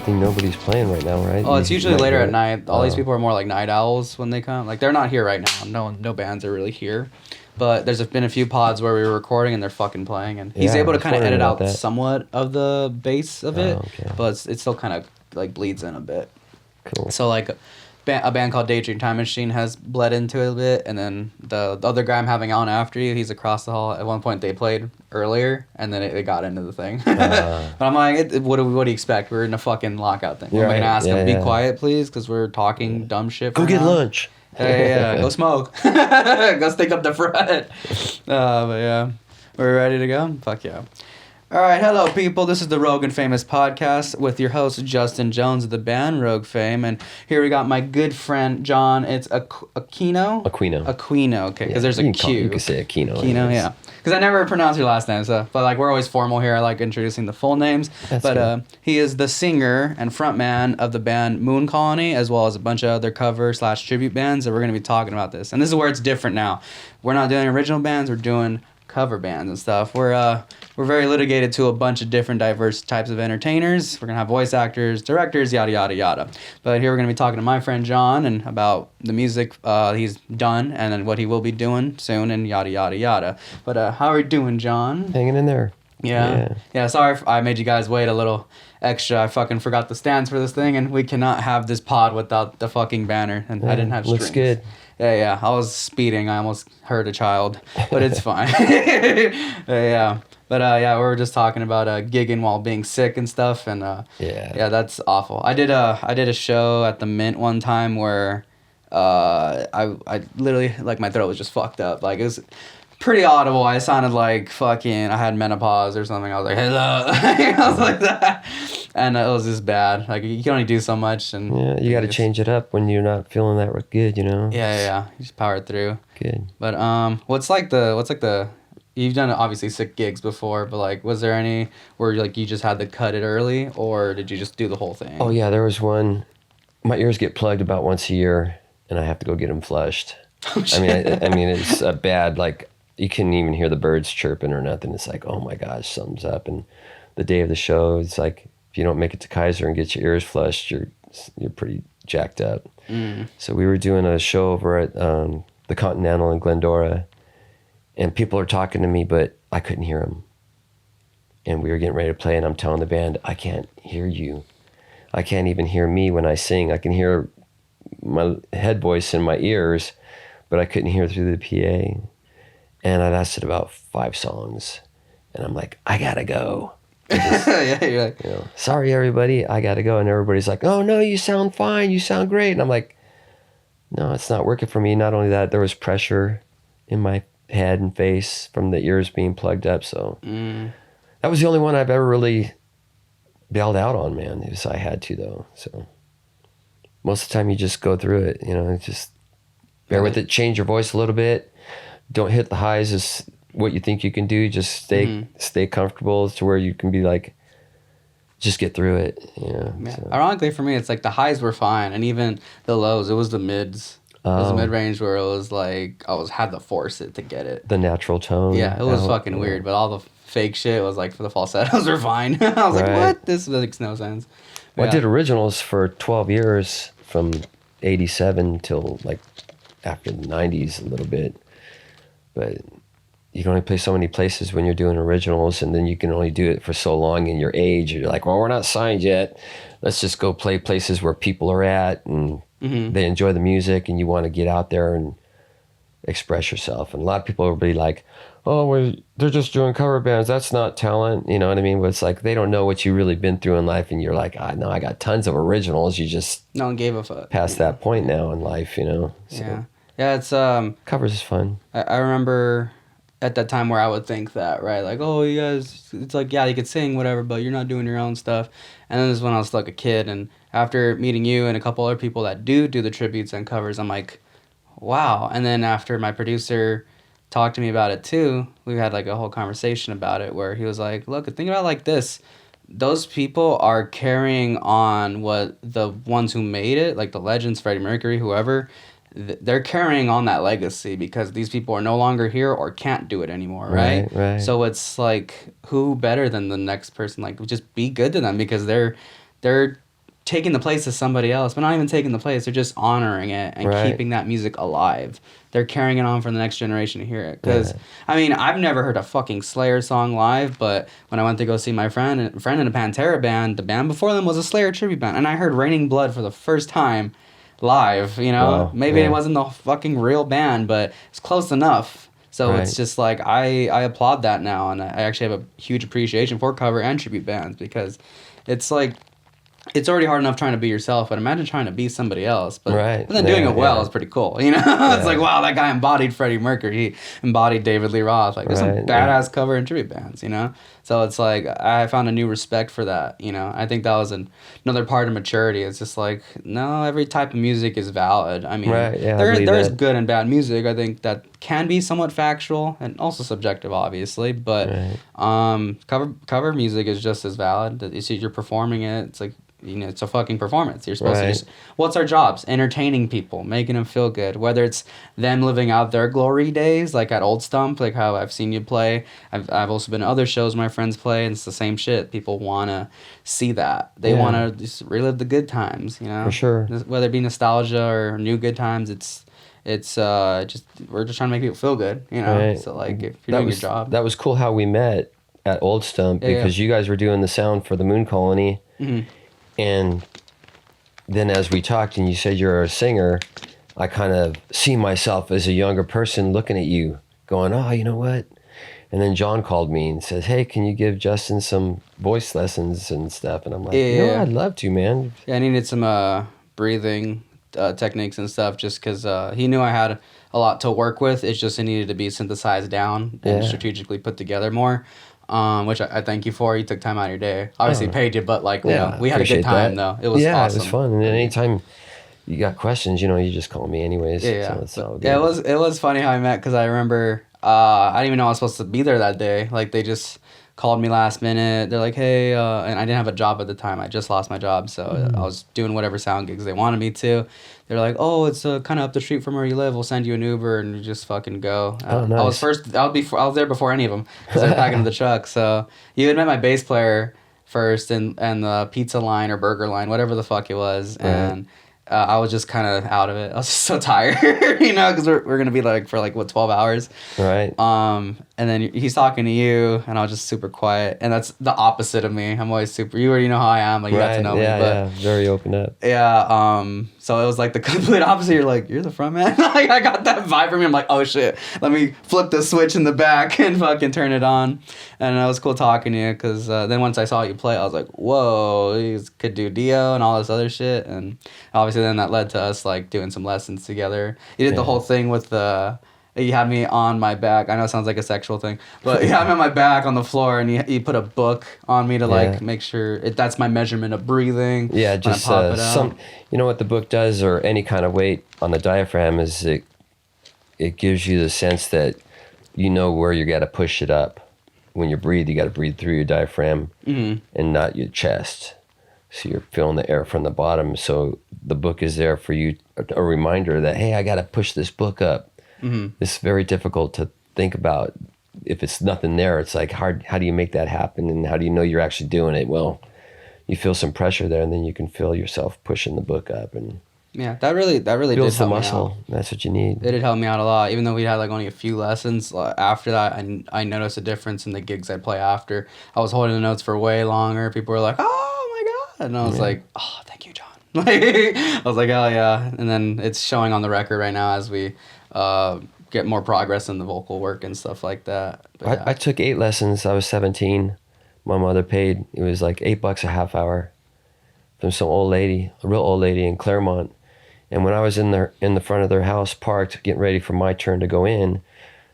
good thing nobody's playing right now, right? Oh, it's usually later at night. All these Oh. people are more like night owls when they come. Like, they're not here right now. No bands are really here. But there's been a few pods where we were recording and they're fucking playing, and he's Yeah, able I to was kind of wondering edit about out that. somewhat of the bass of it, okay. but it still kind of like bleeds in a bit. Cool. So like a band called Daydream Time Machine has bled into it a bit, and then the other guy I'm having on after you, he's across the hall. At one point they played earlier, and then it got into the thing. But I'm like, what do you expect? We're in a fucking lockout thing. Yeah, I'm gonna ask him, be yeah. quiet, please, because we're talking dumb shit. Go for get now. lunch. Yeah. Go smoke. Go stick up the front. But yeah, we're ready to go. Fuck yeah. All right, hello people. This is the Rogue and Famous podcast with your host Justin Jones of the band Rogue Fame, and here we got my good friend John. It's Aquino. Aquino. Okay, because there's a Q. You can say Aquino. Aquino, yeah. Because I never pronounce your last name, so but like we're always formal here. I like introducing the full names. That's but good. he is the singer and frontman of the band Moon Colony, as well as a bunch of other cover / tribute bands. And we're gonna be talking about this. And this is where it's different now. We're not doing original bands. We're doing cover bands and stuff. We're very litigated to a bunch of different diverse types of entertainers. We're gonna have voice actors, directors, yada yada yada. But here we're gonna be talking to my friend John and about the music he's done and then what he will be doing soon and yada yada yada. But how are you doing, John? Hanging in there. Yeah. Sorry if I made you guys wait a little extra. I fucking forgot the stands for this thing, and we cannot have this pod without the fucking banner. And I didn't have strings. Looks good. Yeah. I was speeding. I almost hurt a child, but it's fine. Yeah. But we were just talking about gigging while being sick and stuff, and yeah, that's awful. I did a show at the Mint one time where I literally, like, my throat was just fucked up. Like, it was pretty audible. I sounded like fucking I had menopause or something. I was like, hello. I was like that, and it was just bad. Like, you can only do so much, and Yeah, you got to change it up when you're not feeling that good, you know. Yeah. You just power it through. Good. But what's like the you've done obviously sick gigs before, but like, was there any where like you just had to cut it early, or did you just do the whole thing? Oh yeah, there was one. My ears get plugged about once a year, and I have to go get them flushed. Oh, I mean, it's a bad, like, you couldn't even hear the birds chirping or nothing. It's like, oh my gosh, something's up. And the day of the show, it's like, if you don't make it to Kaiser and get your ears flushed, you're pretty jacked up. So we were doing a show over at the Continental in Glendora, and people are talking to me, but I couldn't hear them. And we were getting ready to play, and I'm telling the band, I can't hear you. I can't even hear me when I sing. I can hear my head voice in my ears, but I couldn't hear through the PA. And I lasted about 5 songs, and I'm like, I gotta go. Yeah, you're like, You know, sorry everybody, I gotta go. And everybody's like, oh no, you sound fine, you sound great. And I'm like, no, it's not working for me. Not only that, there was pressure in my head and face from the ears being plugged up. So that was the only one I've ever really bailed out on, man. I had to, though. So most of the time you just go through it, you know, just bear with it, change your voice a little bit. Don't hit the highs as what you think you can do. Just stay comfortable to where you can be like, just get through it. Yeah. So. Ironically for me, it's like the highs were fine, and even the lows, it was the mids. It was the mid range where it was like I had to force it to get it. The natural tone. Yeah, it was fucking weird, but all the fake shit was like for the falsettos were fine. I was like, what? This makes no sense. Well, I did originals for 12 years from 87 till like after the 90s a little bit. But you can only play so many places when you're doing originals, and then you can only do it for so long in your age. You're like, well, we're not signed yet. Let's just go play places where people are at and they enjoy the music, and you want to get out there and express yourself. And a lot of people will be like, oh, well, they're just doing cover bands. That's not talent. You know what I mean? But it's like they don't know what you've really been through in life, and you're like, no, I got tons of originals. You just no one gave a fuck. Past that point now in life, you know? So. Yeah, it's covers is fun. I remember at that time where I would think that, right? Like, oh, you guys, it's like, yeah, you could sing, whatever, but you're not doing your own stuff. And then this is when I was like a kid, and after meeting you and a couple other people that do the tributes and covers, I'm like, wow. And then after my producer talked to me about it too, we had like a whole conversation about it where he was like, look, think about it like this. Those people are carrying on what the ones who made it, like the legends, Freddie Mercury, whoever, they're carrying on that legacy because these people are no longer here or can't do it anymore, right? Right. So it's like, who better than the next person? Like, just be good to them because they're taking the place of somebody else, but not even taking the place. They're just honoring it and Right. keeping that music alive. They're carrying it on for the next generation to hear it. Because, Yeah. I mean, I've never heard a fucking Slayer song live, but when I went to go see my friend in a Pantera band, the band before them was a Slayer tribute band. And I heard Raining Blood for the first time live, you know? Wow. Maybe Yeah. it wasn't the fucking real band, but it's close enough. So Right. it's just like, I applaud that now. And I actually have a huge appreciation for cover and tribute bands because it's like, it's already hard enough trying to be yourself, but imagine trying to be somebody else. But, Right. but then doing Yeah, it well yeah. is pretty cool, you know? It's like, wow, that guy embodied Freddie Mercury. He embodied David Lee Roth. Like, there's some Right, badass cover and tribute bands, you know? So it's like, I found a new respect for that, you know? I think that was another part of maturity. It's just like, no, every type of music is valid. I mean, Right, yeah, I there believe is that. good and bad music. I think that can be somewhat factual and also subjective, obviously. But Right. cover music is just as valid. You see, you're performing it. It's like, you know, it's a fucking performance. You're supposed to Right. just, what's our jobs? Entertaining people, making them feel good. Whether it's them living out their glory days, like at Old Stump, like how I've seen you play. I've also been to other shows my friends play, and it's the same shit. People want to see that. They Yeah. want to just relive the good times, you know? For sure. Whether it be nostalgia or new good times, it's just, we're just trying to make people feel good, you know? Right. So, like, if you're doing your job. That was cool how we met at Old Stump Yeah, because you guys were doing the sound for the Moon Colony. Mhm. And then as we talked and you said you're a singer, I kind of see myself as a younger person looking at you going, oh, you know what? And then John called me and says, hey, can you give Justin some voice lessons and stuff? And I'm like, you know, Yeah. I'd love to, man. Yeah, I needed some breathing techniques and stuff just because he knew I had a lot to work with. It's just it needed to be synthesized down and Yeah. strategically put together more, which I thank you for. You took time out of your day. Obviously, Oh. paid you, but like, you Yeah, know, we had a good appreciate time, that. though. It was yeah, awesome. it was fun. And then anytime you got questions, you know, you just call me anyways. Yeah, So yeah. it's all good. Yeah, it was funny how I met because I remember I didn't even know I was supposed to be there that day. Like they just called me last minute. They're like, hey, and I didn't have a job at the time. I just lost my job, so I was doing whatever sound gigs they wanted me to. They're like, oh, it's kind of up the street from where you live. We'll send you an Uber and you just fucking go. Oh, I was nice. first. I was there before any of them because they're packing the truck. So you had met my bass player first and the pizza line or burger line, whatever the fuck it was, and I was just kind of out of it. I was just so tired, you know, because we're gonna be like for like what 12 hours. Right. And then he's talking to you, and I was just super quiet, and that's the opposite of me. I'm always super. You already know how I am. Like you got to know yeah, me, but yeah. Very open up. yeah. So it was like the complete opposite. You're like, you're the front man. Like I got that vibe from you. I'm like, oh shit. Let me flip the switch in the back and fucking turn it on. And it was cool talking to you because then once I saw you play, I was like, whoa, he could do Dio and all this other shit. And obviously then that led to us like doing some lessons together. You did the Yeah. whole thing with the. You had me on my back. I know it sounds like a sexual thing, but you had me on my back on the floor, and you put a book on me to like Yeah. make sure that's my measurement of breathing. Yeah, when I just pop it out. some. You know what the book does, or any kind of weight on the diaphragm, is it gives you the sense that you know where you got to push it up. When you breathe, you got to breathe through your diaphragm and not your chest. So you're feeling the air from the bottom. So the book is there for you, a reminder that hey, I got to push this book up. It's very difficult to think about if it's nothing there. It's like hard. How do you make that happen? And how do you know you're actually doing it? Well, you feel some pressure there, and then you can feel yourself pushing the book up and Yeah, that really did builds the help me out. muscle. That's what you need. It did help me out a lot, even though we had like only a few lessons. After that, I noticed a difference in the gigs I play after. I was holding the notes for way longer. People were like, "Oh my god!" And I was like, "Oh, thank you, John." Like, I was like, "Hell yeah!" And then it's showing on the record right now as we get more progress in the vocal work and stuff like that. But yeah. I took 8 lessons. I was 17. My mother paid. It was like $8 a half hour from some old lady, a real old lady in Claremont. And when I was in the front of their house, parked, getting ready for my turn to go in,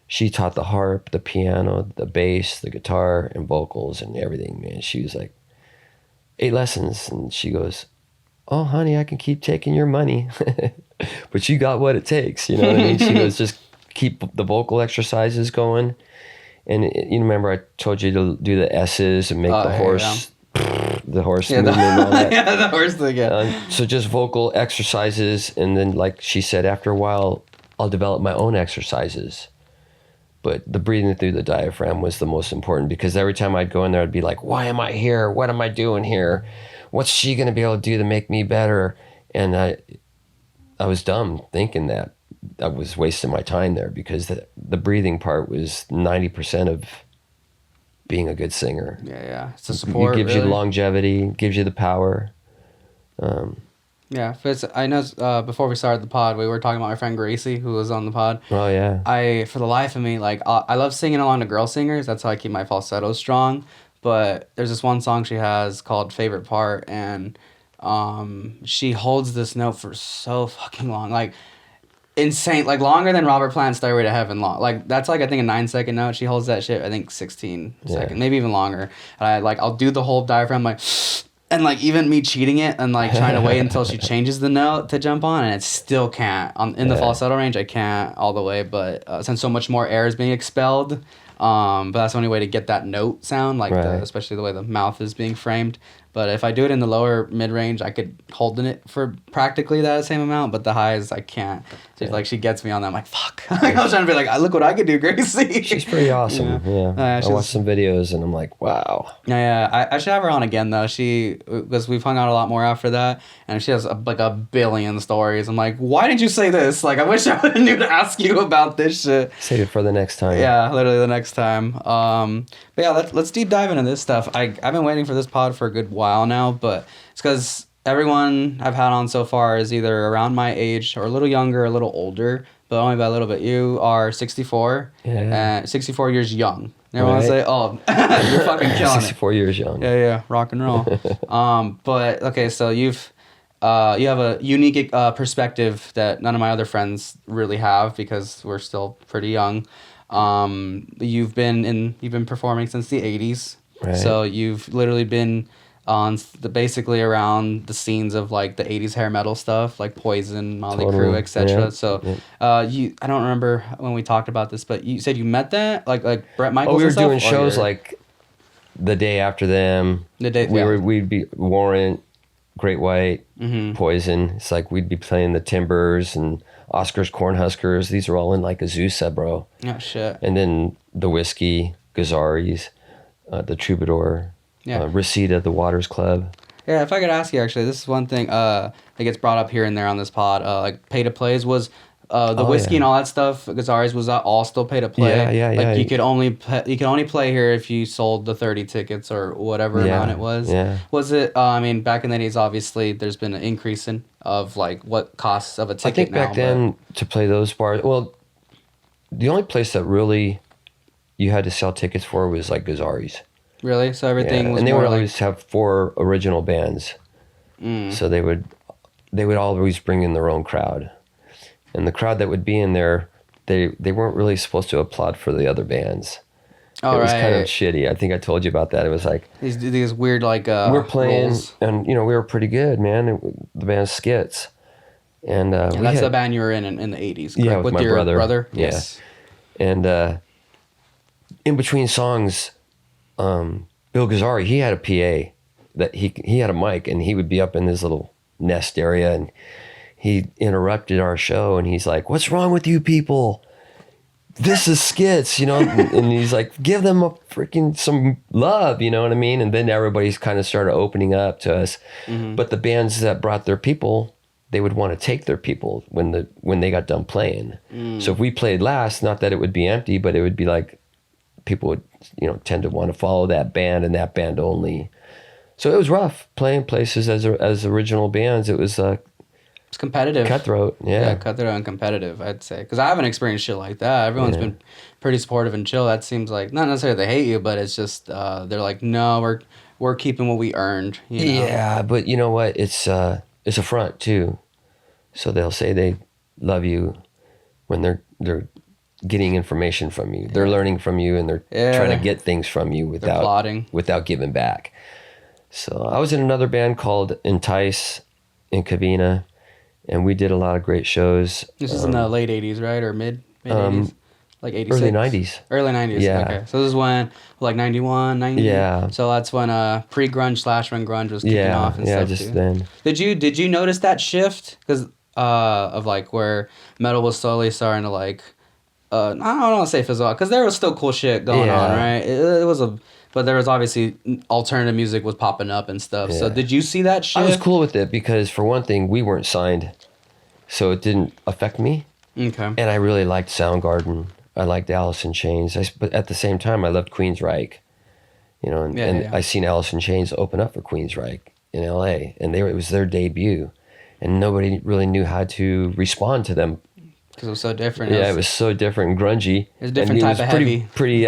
she taught the harp, the piano, the bass, the guitar, and vocals and everything. Man, she was like 8 lessons, and she goes, "Oh, honey, I can keep taking your money, but you got what it takes." You know what I mean? She goes, "Just keep the vocal exercises going." And you remember I told you to do the S's and make the horse, the horse movement and all that. Yeah, the horse thing. Yeah. So just vocal exercises, and then like she said, after a while, I'll develop my own exercises. But the breathing through the diaphragm was the most important because every time I'd go in there, I'd be like, "Why am I here? What am I doing here? what's she gonna be able to do to make me better? And I was dumb thinking that. I was wasting my time there because the breathing part was 90% of being a good singer. Yeah. It's the support. It gives really. you longevity, gives you the power. Yeah, Fitz, I know before we started the pod, we were talking about my friend Gracie, who was on the pod. Oh yeah. For the life of me, like, I love singing along to girl singers. That's how I keep my falsetto strong. But there's this one song she has called Favorite Part, and she holds this note for so fucking long. Like, insane. Like, longer than Robert Plant's Stairway to Heaven long. Like, that's like, I think, a 9-second note. She holds that shit, I think, 16 seconds, maybe even longer. And I'll do the whole diaphragm, like... And, like, even me cheating it and, like, trying to wait until she changes the note to jump on, and it still can't. In the falsetto range, I can't all the way, but since so much more air is being expelled, but that's the only way to get that note sound, like, especially the way the mouth is being framed. But if I do it in the lower mid-range, I could hold in it for practically that same amount, but the highs, I can't. So, like, she gets me on that. I'm like, fuck. I was trying to be like, look what I could do, Gracie. She's pretty awesome. Yeah. I watched some videos, and I'm like, wow. Yeah. I should have her on again, though. Because we've hung out a lot more after that, and she has, like, a billion stories. I'm like, why did you say this? Like, I wish I would have knew to ask you about this shit. Save it for the next time. Yeah, literally the next time. But yeah, let's deep dive into this stuff. I've been waiting for this pod for a good while now, but it's because everyone I've had on so far is either around my age or a little younger, a little older, but only by a little bit. You are 64, 64 years young. Everyone say, oh, you're fucking killing 64 years young. Yeah, rock and roll. But okay, so you have a unique perspective that none of my other friends really have because we're still pretty young. You've been performing since the 80s. Right. So you've literally been on basically around the scenes of like the 80s hair metal stuff, like Poison, Motley Crue, etc. Yeah. So I don't remember when we talked about this, but you said you met that like Bret Michaels. Oh, we were and stuff, doing shows like the day after them. We'd be Warrant, Great White, Poison. It's like we'd be playing the Timbers and Oscar's Cornhuskers. These are all in like Azusa, bro. Oh shit. And then the Whiskey, Gazzarri's, the Troubadour, Reseda, the Waters Club. Yeah, if I could ask you actually, this is one thing that gets brought up here and there on this pod. Like pay to plays was the whiskey and all that stuff. Gazzarri's was that all still pay to play? Yeah. You could only play here if you sold the 30 tickets or whatever amount it was. Yeah. Was it? I mean, back in the days, obviously, there's been an increase of like what costs of a ticket. I think now, back then to play those bars, well, the only place that really you had to sell tickets for was like Gazzarri's. Really? So everything was and they more would like... always have 4 original bands. So they would always bring in their own crowd. And the crowd that would be in there, they weren't really supposed to applaud for the other bands. It was kind of shitty. I think I told you about that. It was like... These weird like we're playing, roles. And we were pretty good, man. The band's Skits. And that's the band you were in the 80s, correct? Yeah, with my your brother. Yes. Yeah. And in between songs... Bill Gazzarri, he had a PA that he had a mic, and he would be up in this little nest area, and he interrupted our show, and he's like, "What's wrong with you people? This is Skits," and he's like, "Give them some love," you know what I mean? And then everybody's kind of started opening up to us. But the bands that brought their people, they would want to take their people when they got done playing. So if we played last, not that it would be empty, but it would be like people would tend to want to follow that band and that band only. So it was rough playing places as original bands. It was it's competitive, cutthroat. Yeah, cutthroat and competitive, I'd say, because I haven't experienced shit like that. Everyone's been pretty supportive and chill. That seems like not necessarily they hate you, but it's just they're like, no, we're keeping what we earned. Yeah, but you know what? It's a front too. So they'll say they love you when they're getting information from you. They're learning from you, and they're trying to get things from you without giving back. So I was in another band called Entice in Covina, and we did a lot of great shows. This is in the late 80s, right? Or mid 80s? Like 86? Early 90s. Early 90s, yeah. Okay. So this is when, like 91, 90? Yeah. So that's when pre-grunge / when grunge was kicking off and stuff, just too. then. Did you notice that shift? Because of like where metal was slowly starting to like... I don't want to say fizzle out, because there was still cool shit going on, right? It was But there was obviously alternative music was popping up and stuff. So Yeah. did you see that shit? I was cool with it because for one thing, we weren't signed, so it didn't affect me. Okay. And I really liked Soundgarden. I liked Alice in Chains. But at the same time, I loved Queensryche. You know, and I seen Alice in Chains open up for Queensryche in L.A. and it was their debut, and nobody really knew how to respond to them because it was so different. Yeah, it was so different and grungy. It was a different type of heavy. Pretty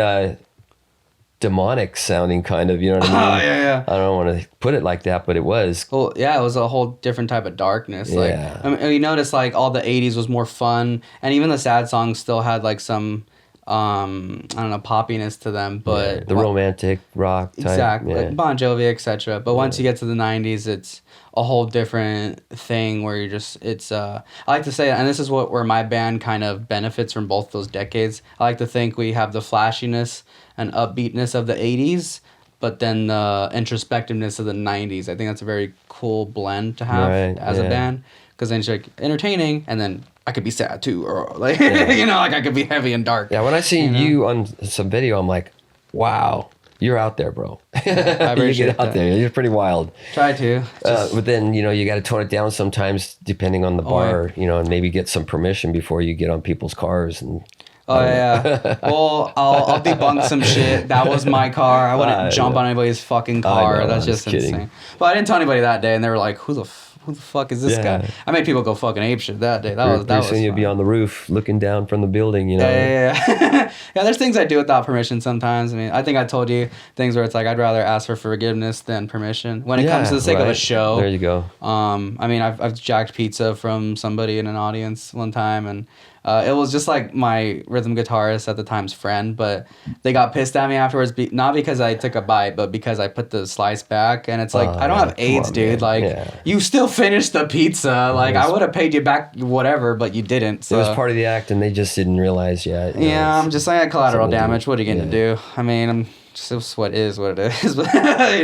demonic sounding, kind of. You know what I mean? Yeah. I don't want to put it like that, but it was. Well, yeah, it was a whole different type of darkness. Like, Yeah. I mean, you notice like all the '80s was more fun, and even the sad songs still had like some, I don't know, poppiness to them. But the romantic rock type. Exactly, Yeah. like Bon Jovi, etc. But once you get to the '90s, it's a whole different thing where you're just. It's I like to say, and this is where my band kind of benefits from both those decades. I like to think we have the flashiness and upbeatness of the '80s, but then the introspectiveness of the '90s. I think that's a very cool blend to have as a band, because then it's like entertaining, and then I could be sad too, or like you know, like I could be heavy and dark. Yeah, when I seen you on some video, I'm like, wow, you're out there, bro. I appreciate you get out there. You're pretty wild. Try to. But then, you got to tone it down sometimes depending on the bar, and maybe get some permission before you get on people's cars. And Oh yeah. Well, I'll debunk some shit. That was my car. I wouldn't jump on anybody's fucking car. That's just insane. But I didn't tell anybody that day, and they were like, "Who the fuck is this guy?" I made people go fucking apeshit that day. That was you'd be on the roof looking down from the building, Yeah. Yeah, there's things I do without permission sometimes. I mean, I think I told you things where it's like I'd rather ask for forgiveness than permission when it comes to the sake of a show. There you go. I mean, I've jacked pizza from somebody in an audience one time, and it was just like my rhythm guitarist at the time's friend, but they got pissed at me afterwards, not because I took a bite, but because I put the slice back, and it's like, I don't have AIDS, dude. Man. Like, you still finished the pizza. Like, I would have paid you back whatever, but you didn't. So. It was part of the act, and they just didn't realize yet. Yeah, I'm just saying, I had collateral damage. What are you going to do? I mean, just what it is. Have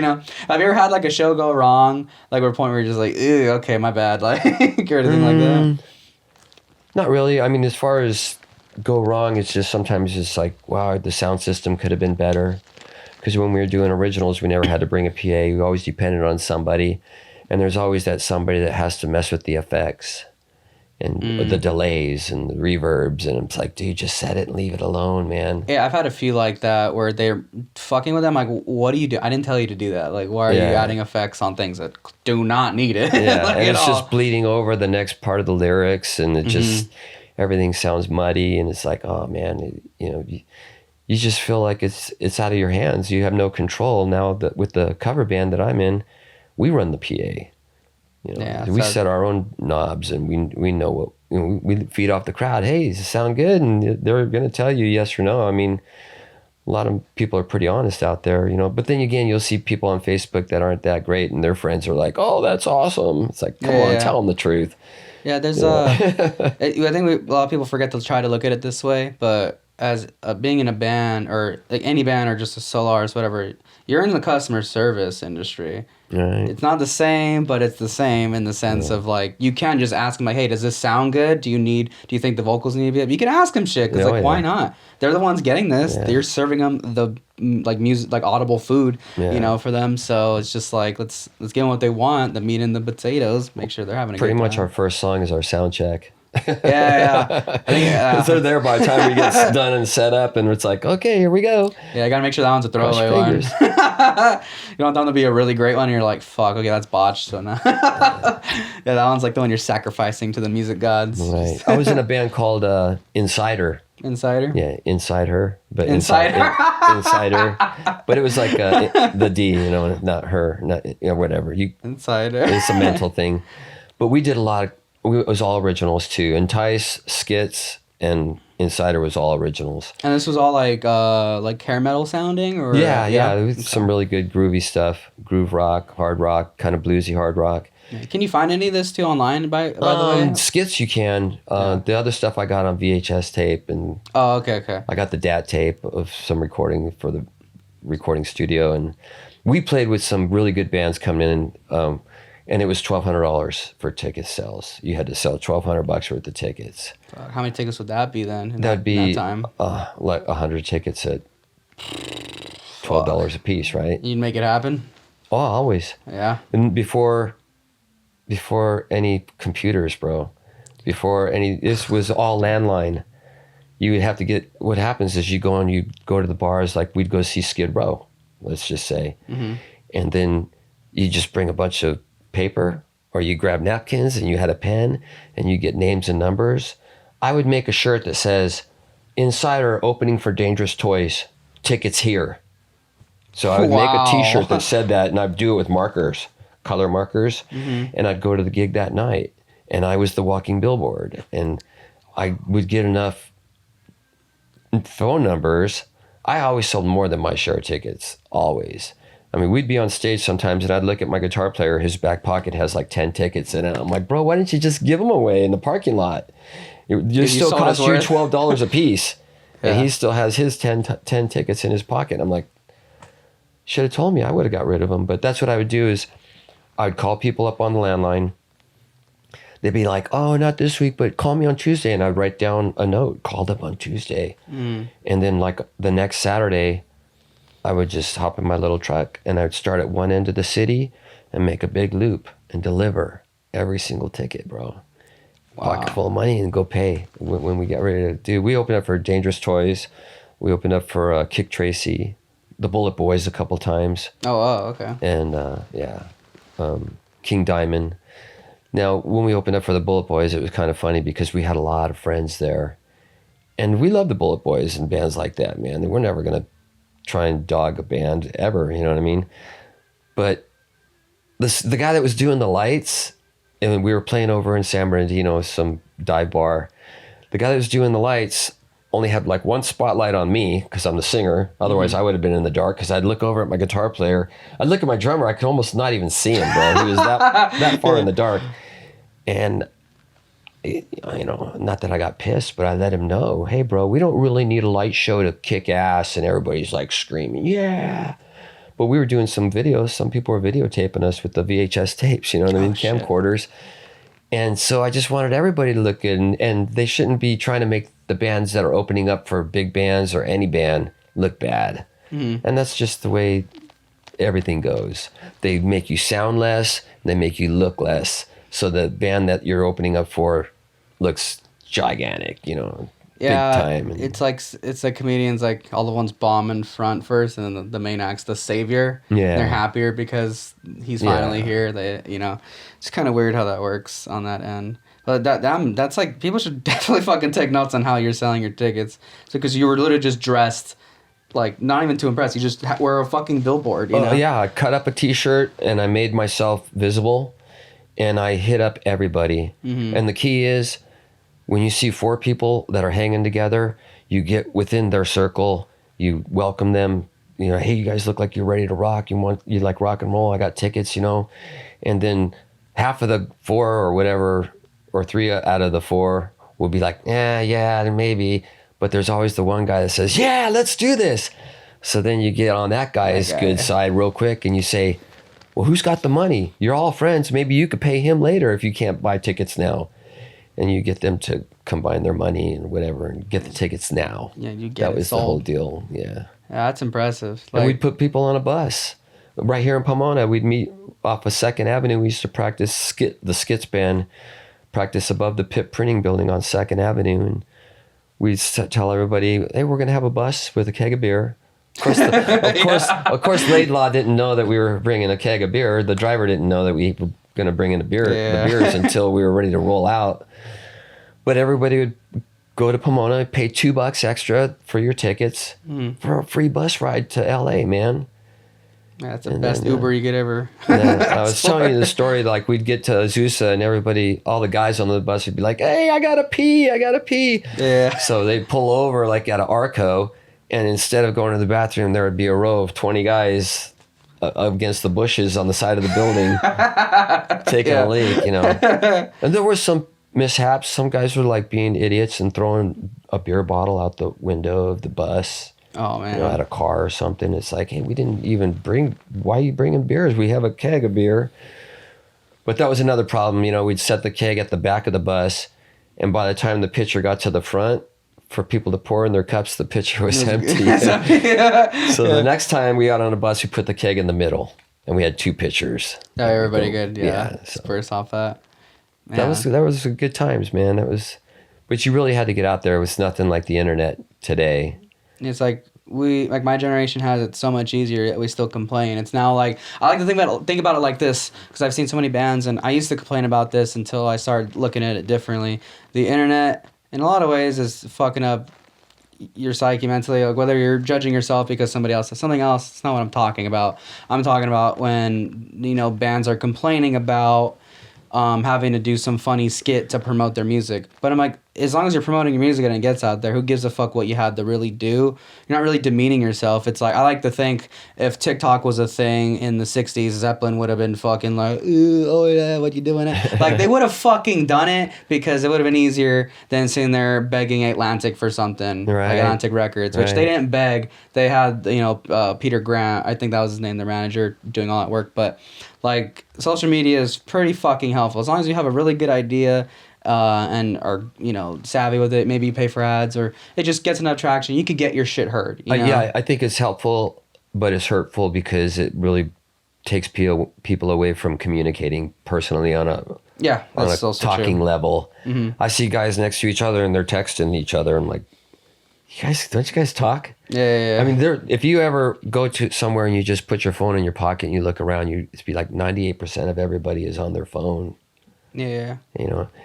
you ever had like a show go wrong, like where a point where you're just like, ew, okay, my bad, like, or anything like that? Not really. I mean, as far as go wrong, it's just sometimes it's like, wow, the sound system could have been better. Because when we were doing originals, we never had to bring a PA. We always depended on somebody. And there's always that somebody that has to mess with the effects and the delays and the reverbs. And it's like, dude, just set it and leave it alone, man. Yeah, I've had a few like that where they're fucking with them. Like, what do you do? I didn't tell you to do that. Like, why are you adding effects on things that do not need it? Yeah, like, and it's just bleeding over the next part of the lyrics, and it just, everything sounds muddy, and it's like, oh man, you just feel like it's out of your hands. You have no control. Now that with the cover band that I'm in, we run the PA. We set our own knobs, and we know what we feed off the crowd. Hey, does it sound good? And they're going to tell you yes or no. I mean, a lot of people are pretty honest out there, But then again, you'll see people on Facebook that aren't that great, and their friends are like, "Oh, that's awesome." It's like, come on, tell them the truth. Yeah, there's I think a lot of people forget to try to look at it this way, but as being in a band or like any band or just a solo artist, whatever, you're in the customer service industry. Right. It's not the same, but it's the same in the sense of like, you can't just ask them like, hey, does this sound good? Do you think the vocals need to be up? You can ask them shit, because why not? They're the ones getting this. You're serving them the like music, like audible food, for them. So it's just like, let's give them what they want, the meat and the potatoes, make sure they're having a good time. Pretty much our first song is our sound check. Yeah. I think they're there by the time we get done and set up, and it's like, okay, here we go. Yeah, I gotta make sure that one's a throwaway one. You don't want them to be a really great one, and you're like, fuck, okay, that's botched. So now, that one's like the one you're sacrificing to the music gods. Right. I was in a band called Insider. Insider? Yeah, Inside Her, but Insider. Insider. But it was like the D, not her, not whatever. Insider. It's a mental thing. But we did a lot of. It was all originals too. Entice, Skits, and Insider was all originals. And this was all like hair metal sounding, or yeah. It was some really good groovy stuff, groove rock, hard rock, kind of bluesy hard rock. Can you find any of this too online? By the way, Skits you can. The other stuff I got on VHS tape, and okay. I got the DAT tape of some recording for the recording studio, and we played with some really good bands coming in. And it was $1,200 for ticket sales. You had to sell $1,200 worth of tickets. How many tickets would that be then? That'd be that time? Like 100 tickets at $12 a piece, right? You'd make it happen? Oh, always. Yeah. And before any computers, bro, this was all landline. You would have to get, what happens is you go to the bars, like we'd go see Skid Row, let's just say. Mm-hmm. And then you just bring a bunch of paper, or you grab napkins and you had a pen and you get names and numbers. I would make a shirt that says, Insider opening for Dangerous Toys, tickets here. So I would make a t-shirt that said that, and I'd do it with markers, color markers, and I'd go to the gig that night, and I was the walking billboard, and I would get enough phone numbers. I always sold more than my share of tickets, always. I mean, we'd be on stage sometimes, and I'd look at my guitar player, his back pocket has like 10 tickets in it. I'm like, bro, why didn't you just give them away in the parking lot? It still cost you $12 a piece, and he still has his 10 tickets in his pocket. I'm like, should have told me, I would have got rid of them. But that's what I would do is I would call people up on the landline. They'd be like, oh, not this week, but call me on Tuesday. And I'd write down a note, called up on Tuesday. And then like the next Saturday, I would just hop in my little truck and I'd start at one end of the city and make a big loop and deliver every single ticket, bro. Pocket full of money and go pay when we got ready to do. We opened up for Dangerous Toys. We opened up for Kick Tracy, the Bullet Boys a couple times. Oh, okay. And King Diamond. Now, when we opened up for the Bullet Boys, it was kind of funny because we had a lot of friends there. And we love the Bullet Boys and bands like that, man. We're never going to try and dog a band ever, you know what I mean? But the guy that was doing the lights, and we were playing over in San Bernardino, some dive bar. The guy that was doing the lights only had like one spotlight on me because I'm the singer. Otherwise, I would have been in the dark because I'd look over at my guitar player. I'd look at my drummer. I could almost not even see him, bro. He was that far in the dark. And, you know, not that I got pissed, but I let him know, hey, bro, we don't really need a light show to kick ass. And everybody's like screaming, yeah. But we were doing some videos. Some people were videotaping us with the VHS tapes, you know what I mean? Camcorders. And so I just wanted everybody to look good. And they shouldn't be trying to make the bands that are opening up for big bands or any band look bad. And that's just the way everything goes. They make you sound less. And they make you look less. So the band that you're opening up for looks gigantic, you know, big time. And it's like comedians, like all the ones bomb in front first, and then the main act's the savior. Yeah, they're happier because he's finally here. They, you know, it's kind of weird how that works on that end. But that's like, people should definitely fucking take notes on how you're selling your tickets. So because you were literally just dressed, like not even to impress. You just wear a fucking billboard. You know? Yeah, I cut up a T-shirt and I made myself visible. And I hit up everybody. And the key is, when you see 4 people that are hanging together, you get within their circle, you welcome them, you know, hey, you guys look like you're ready to rock. You like rock and roll. I got tickets, you know. And then half of the 4 or whatever, or 3 out of the 4 will be like, yeah, maybe. But there's always the one guy that says, yeah, let's do this. So then you get on that guy's good side real quick and you say, well, who's got the money? You're all friends. Maybe you could pay him later if you can't buy tickets now. And you get them to combine their money and whatever and get the tickets now. Yeah, you get that was sold. The whole deal. Yeah, that's impressive. And we'd put people on a bus. Right here in Pomona, we'd meet off of 2nd Avenue. We used to practice the Skits band, practice above the Pip Printing Building on 2nd Avenue. And we'd tell everybody, hey, we're going to have a bus with a keg of beer. Of course, Laidlaw didn't know that we were bringing a keg of beer. The driver didn't know that we were going to bring in the beers until we were ready to roll out. But everybody would go to Pomona, pay $2 extra for your tickets for a free bus ride to LA, man. That's the best Uber you could ever. I was telling you the story, like we'd get to Azusa and everybody, all the guys on the bus would be like, hey, I gotta pee. Yeah. So they'd pull over like at an Arco. And instead of going to the bathroom, there would be a row of 20 guys against the bushes on the side of the building taking a leak, you know. And there were some mishaps. Some guys were like being idiots and throwing a beer bottle out the window of the bus. Oh, man. You know, at a car or something. It's like, hey, we didn't even why are you bringing beers? We have a keg of beer. But that was another problem. You know, we'd set the keg at the back of the bus. And by the time the pitcher got to the front, for people to pour in their cups, the pitcher was empty. Yeah. So the next time we got on a bus, we put the keg in the middle, and we had 2 pitchers. Oh, everybody good. Yeah. Yeah. So Spurs off that. that was good times, man. That was, but you really had to get out there. It was nothing like the internet today. It's like my generation has it so much easier, yet we still complain. It's now like, I like to think about it like this, because I've seen so many bands, and I used to complain about this until I started looking at it differently. The internet, in a lot of ways, is fucking up your psyche mentally. Like, whether you're judging yourself because somebody else says something else, it's not what I'm talking about. I'm talking about when, bands are complaining about having to do some funny skit to promote their music. But I'm like, as long as you're promoting your music and it gets out there, who gives a fuck what you had to really do? You're not really demeaning yourself. It's like, I like to think if TikTok was a thing in the 60s, Zeppelin would have been fucking like, oh yeah, what you doing it? Like, they would have fucking done it because it would have been easier than sitting there begging Atlantic for something, Right. like Atlantic Records, which they didn't beg. They had, Peter Grant, I think that was his name, their manager, doing all that work. But like, social media is pretty fucking helpful. As long as you have a really good idea and are, savvy with it, maybe you pay for ads, or it just gets enough traction, you could get your shit heard. Yeah, I think it's helpful, but it's hurtful because it really takes people away from communicating personally on a talking level. Mm-hmm. I see guys next to each other and they're texting each other. I'm like, don't you guys talk? Yeah. I mean, if you ever go to somewhere and you just put your phone in your pocket and you look around, it's be like 98% of everybody is on their phone. Yeah.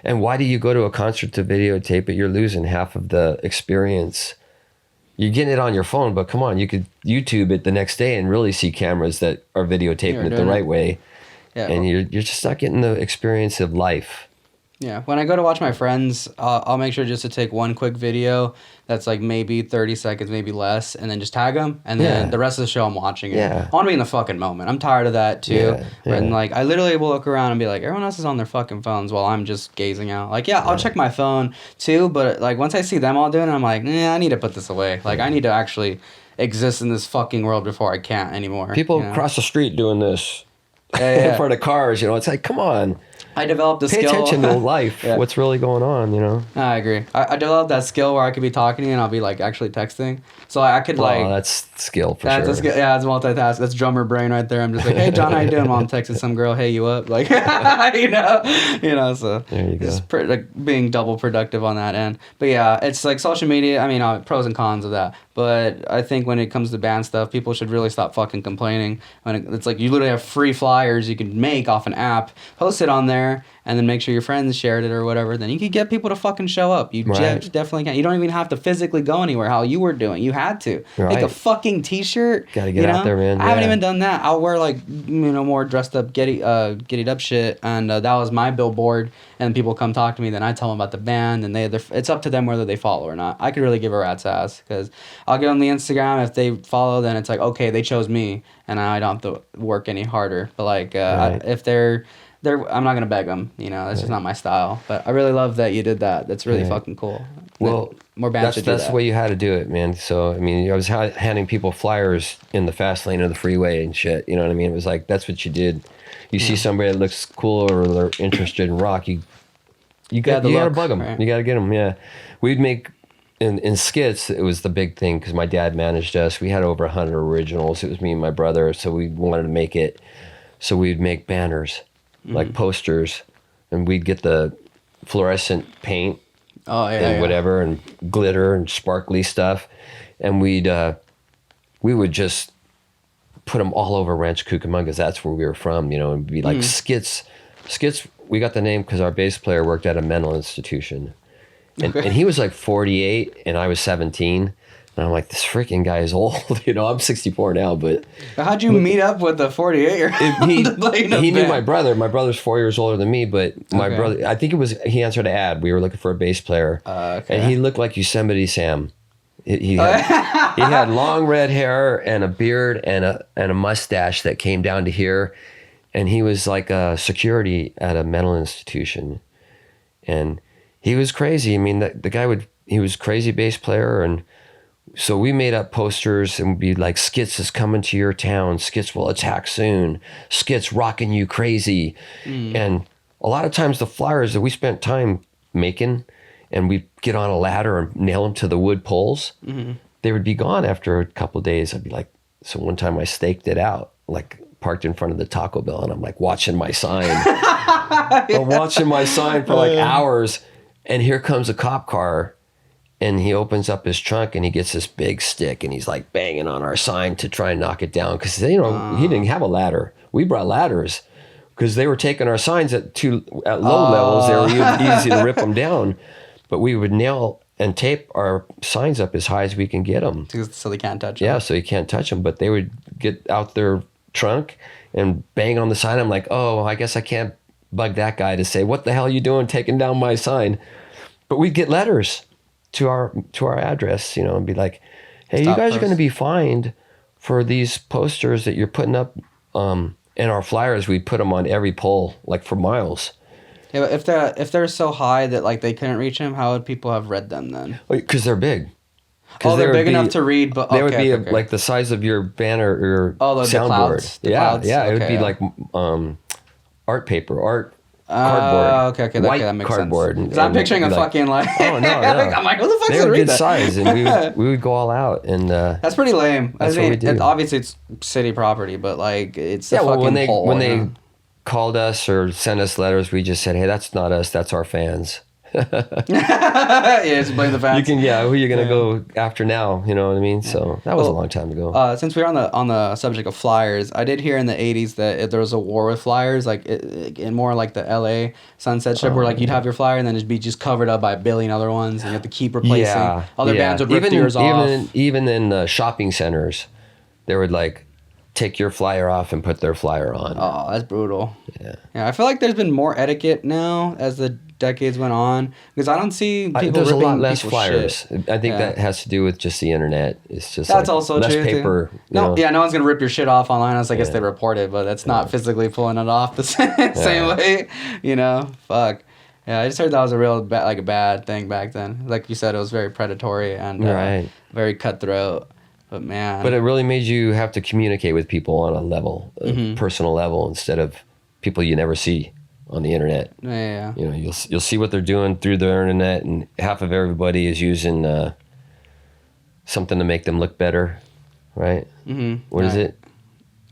And why do you go to a concert to videotape it? You're losing half of the experience. You're getting it on your phone, but come on, you could YouTube it the next day and really see cameras that are videotaping it the right way. Yeah. And you're just not getting the experience of life. Yeah, when I go to watch my friends, I'll make sure just to take one quick video that's like maybe 30 seconds, maybe less, and then just tag them, and then the rest of the show I'm watching it. Yeah. I want to be in the fucking moment. I'm tired of that too. Yeah. And like, I literally will look around and be like, everyone else is on their fucking phones while I'm just gazing out. Like, I'll check my phone too, but like once I see them all doing it, I'm like, I need to put this away. Like, I need to actually exist in this fucking world before I can't anymore. People across the street doing this in front of cars, it's like, come on. I developed a skill. Pay attention to life. What's really going on, I agree. I developed that skill where I could be talking to you and I'll be like actually texting. So I could like. Oh, that's skill for sure. That's a skill. Yeah, it's multitask. That's drummer brain right there. I'm just like, hey John, how you doing? While I'm texting some girl, hey, you up? Like, So there you go. Just like being double productive on that end. But yeah, it's like social media. I mean, pros and cons of that. But I think when it comes to band stuff, people should really stop fucking complaining. When it's like you literally have free flyers you can make off an app, post it on there, and then make sure your friends shared it or whatever. Then you can get people to fucking show up. You definitely can. You don't even have to physically go anywhere. How you were doing, you had to make a fucking t-shirt. Gotta get out there, man. I haven't even done that. I'll wear like more dressed up, getty up shit, and that was my billboard. And people come talk to me, then I tell them about the band, and it's up to them whether they follow or not. I could really give a rat's ass because I'll get on the Instagram. If they follow, then it's like, okay, they chose me, and I don't have to work any harder. But like, if they're I'm not gonna beg them. That's just not my style. But I really love that you did that. That's really fucking cool. Well, more bands should do that. That's the way you had to do it, man. So I mean, I was handing people flyers in the fast lane of the freeway and shit. You know what I mean? It was like that's what you did. You see somebody that looks cool or they're interested in rock, you gotta bug them. Right? You gotta get them. Yeah, we'd make in skits. It was the big thing because my dad managed us. We had over 100 originals. It was me and my brother, so we wanted to make it. So we'd make banners, like posters, and we'd get the fluorescent paint. And whatever, and glitter and sparkly stuff, and we would just put them all over Rancho Cucamonga because that's where we were from, and be like skits. We got the name because our bass player worked at a mental institution, and he was like 48 and I was 17. And I'm like, this freaking guy is old. I'm 64 now, but... How'd you meet up with the 48-year-old? He knew my brother. My brother's 4 years older than me, but my brother... I think he answered an ad. We were looking for a bass player. And he looked like Yosemite Sam. He had long red hair and a beard and a mustache that came down to here. And he was like a security at a mental institution. And he was crazy. I mean, the guy he was a crazy bass player, and... So we made up posters and would be like, Skits is coming to your town. Skits will attack soon. Skits rocking you crazy. And a lot of times the flyers that we spent time making, and we get on a ladder and nail them to the wood poles, they would be gone after a couple of days. I'd be like, so one time I staked it out, like parked in front of the Taco Bell, and I'm like watching my sign. I'm watching my sign for like hours, and here comes a cop car, and he opens up his trunk and he gets this big stick and he's like banging on our sign to try and knock it down because he didn't have a ladder. We brought ladders because they were taking our signs at low levels. They were easy to rip them down, but we would nail and tape our signs up as high as we can get them. So they can't touch them. Yeah, so you can't touch them. But they would get out their trunk and bang on the sign. I'm like, oh, I guess I can't bug that guy to say, what the hell are you doing taking down my sign? But we'd get letters to our address, and be like, hey, you guys are going to be fined for these posters that you're putting up, and our flyers, we put them on every pole, like for miles. Yeah, but if they're so high that like they couldn't reach them, how would people have read them then? Because they're big. Oh, they're big enough to read, but they would be like the size of your banner or soundboard. The clouds? Yeah, it would be like art paper, cardboard. Okay, that makes cardboard. sense. I'm picturing a fucking like. Oh no! I'm like, what the fuck's they were read good that? size, and we would go all out, and that's pretty lame. That's what we do. Obviously, it's city property, but like it's when they called us or sent us letters, we just said, hey, that's not us, that's our fans. Yeah, just blame the fans. Who are you gonna go after now? You know what I mean? So that was a long time ago. Since we're on the subject of flyers, I did hear in the 80s that there was a war with flyers, like in more like the LA Sunset Strip, where like you'd have your flyer and then it'd be just covered up by a billion other ones, and you have to keep replacing. Other bands would rip yours off. Even in shopping centers, they would like take your flyer off and put their flyer on. Oh, that's brutal. Yeah. I feel like there's been more etiquette now as the decades went on, because I don't see people there's ripping a lot less flyers. Shit. I think that has to do with just the internet. It's just that's like also less true paper. Too. No one's gonna rip your shit off online unless I guess they report it, but that's not physically pulling it off the same way. Fuck. Yeah, I just heard that was a real a bad thing back then. Like you said, it was very predatory and very cutthroat. But man. But it really made you have to communicate with people on a level, a personal level, instead of people you never see on the internet. Yeah. You'll see what they're doing through the internet, and half of everybody is using something to make them look better, right? Mm-hmm. What is it?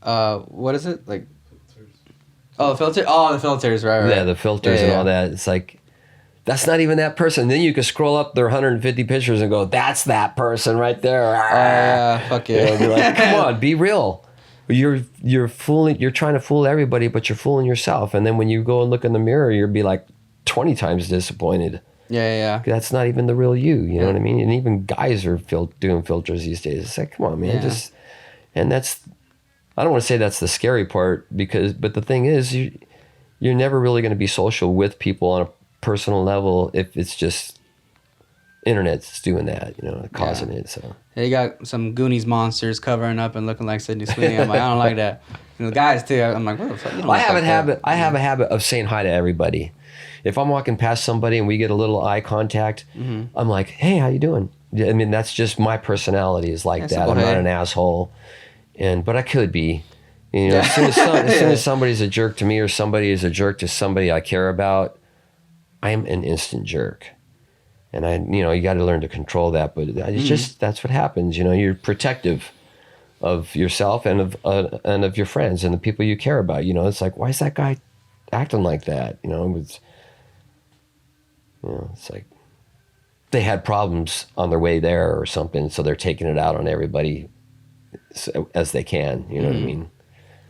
What is it? Like filters. Oh, the filter. Oh, the filters, right. Yeah, the filters and all that. It's like, that's not even that person. Then you can scroll up their 150 pictures and go, that's that person right there. Fuck yeah. Be like, come on, be real. You're fooling. You're trying to fool everybody, but you're fooling yourself. And then when you go and look in the mirror, you'll be like 20 times disappointed. Yeah. That's not even the real you. You know what I mean? And even guys are doing filters these days. It's like, come on, man. And that's. I don't want to say that's the scary part but the thing is, you're never really going to be social with people on a personal level if it's just internet's doing that, causing it. So you got some Goonies monsters covering up and looking like Sydney Sweeney. I'm like, I don't like that. The guys too. I'm like, what the fuck? I have a habit of saying hi to everybody. If I'm walking past somebody and we get a little eye contact, I'm like, hey, how you doing? I mean, that's just my personality is like that. I'm not an asshole, but I could be. As soon as somebody's a jerk to me or somebody is a jerk to somebody I care about, I am an instant jerk. And you got to learn to control that, but it's just, that's what happens. You're protective of yourself and of your friends and the people you care about. It's like, why is that guy acting like that? It's like they had problems on their way there or something, so they're taking it out on everybody as they can. You know what I mean?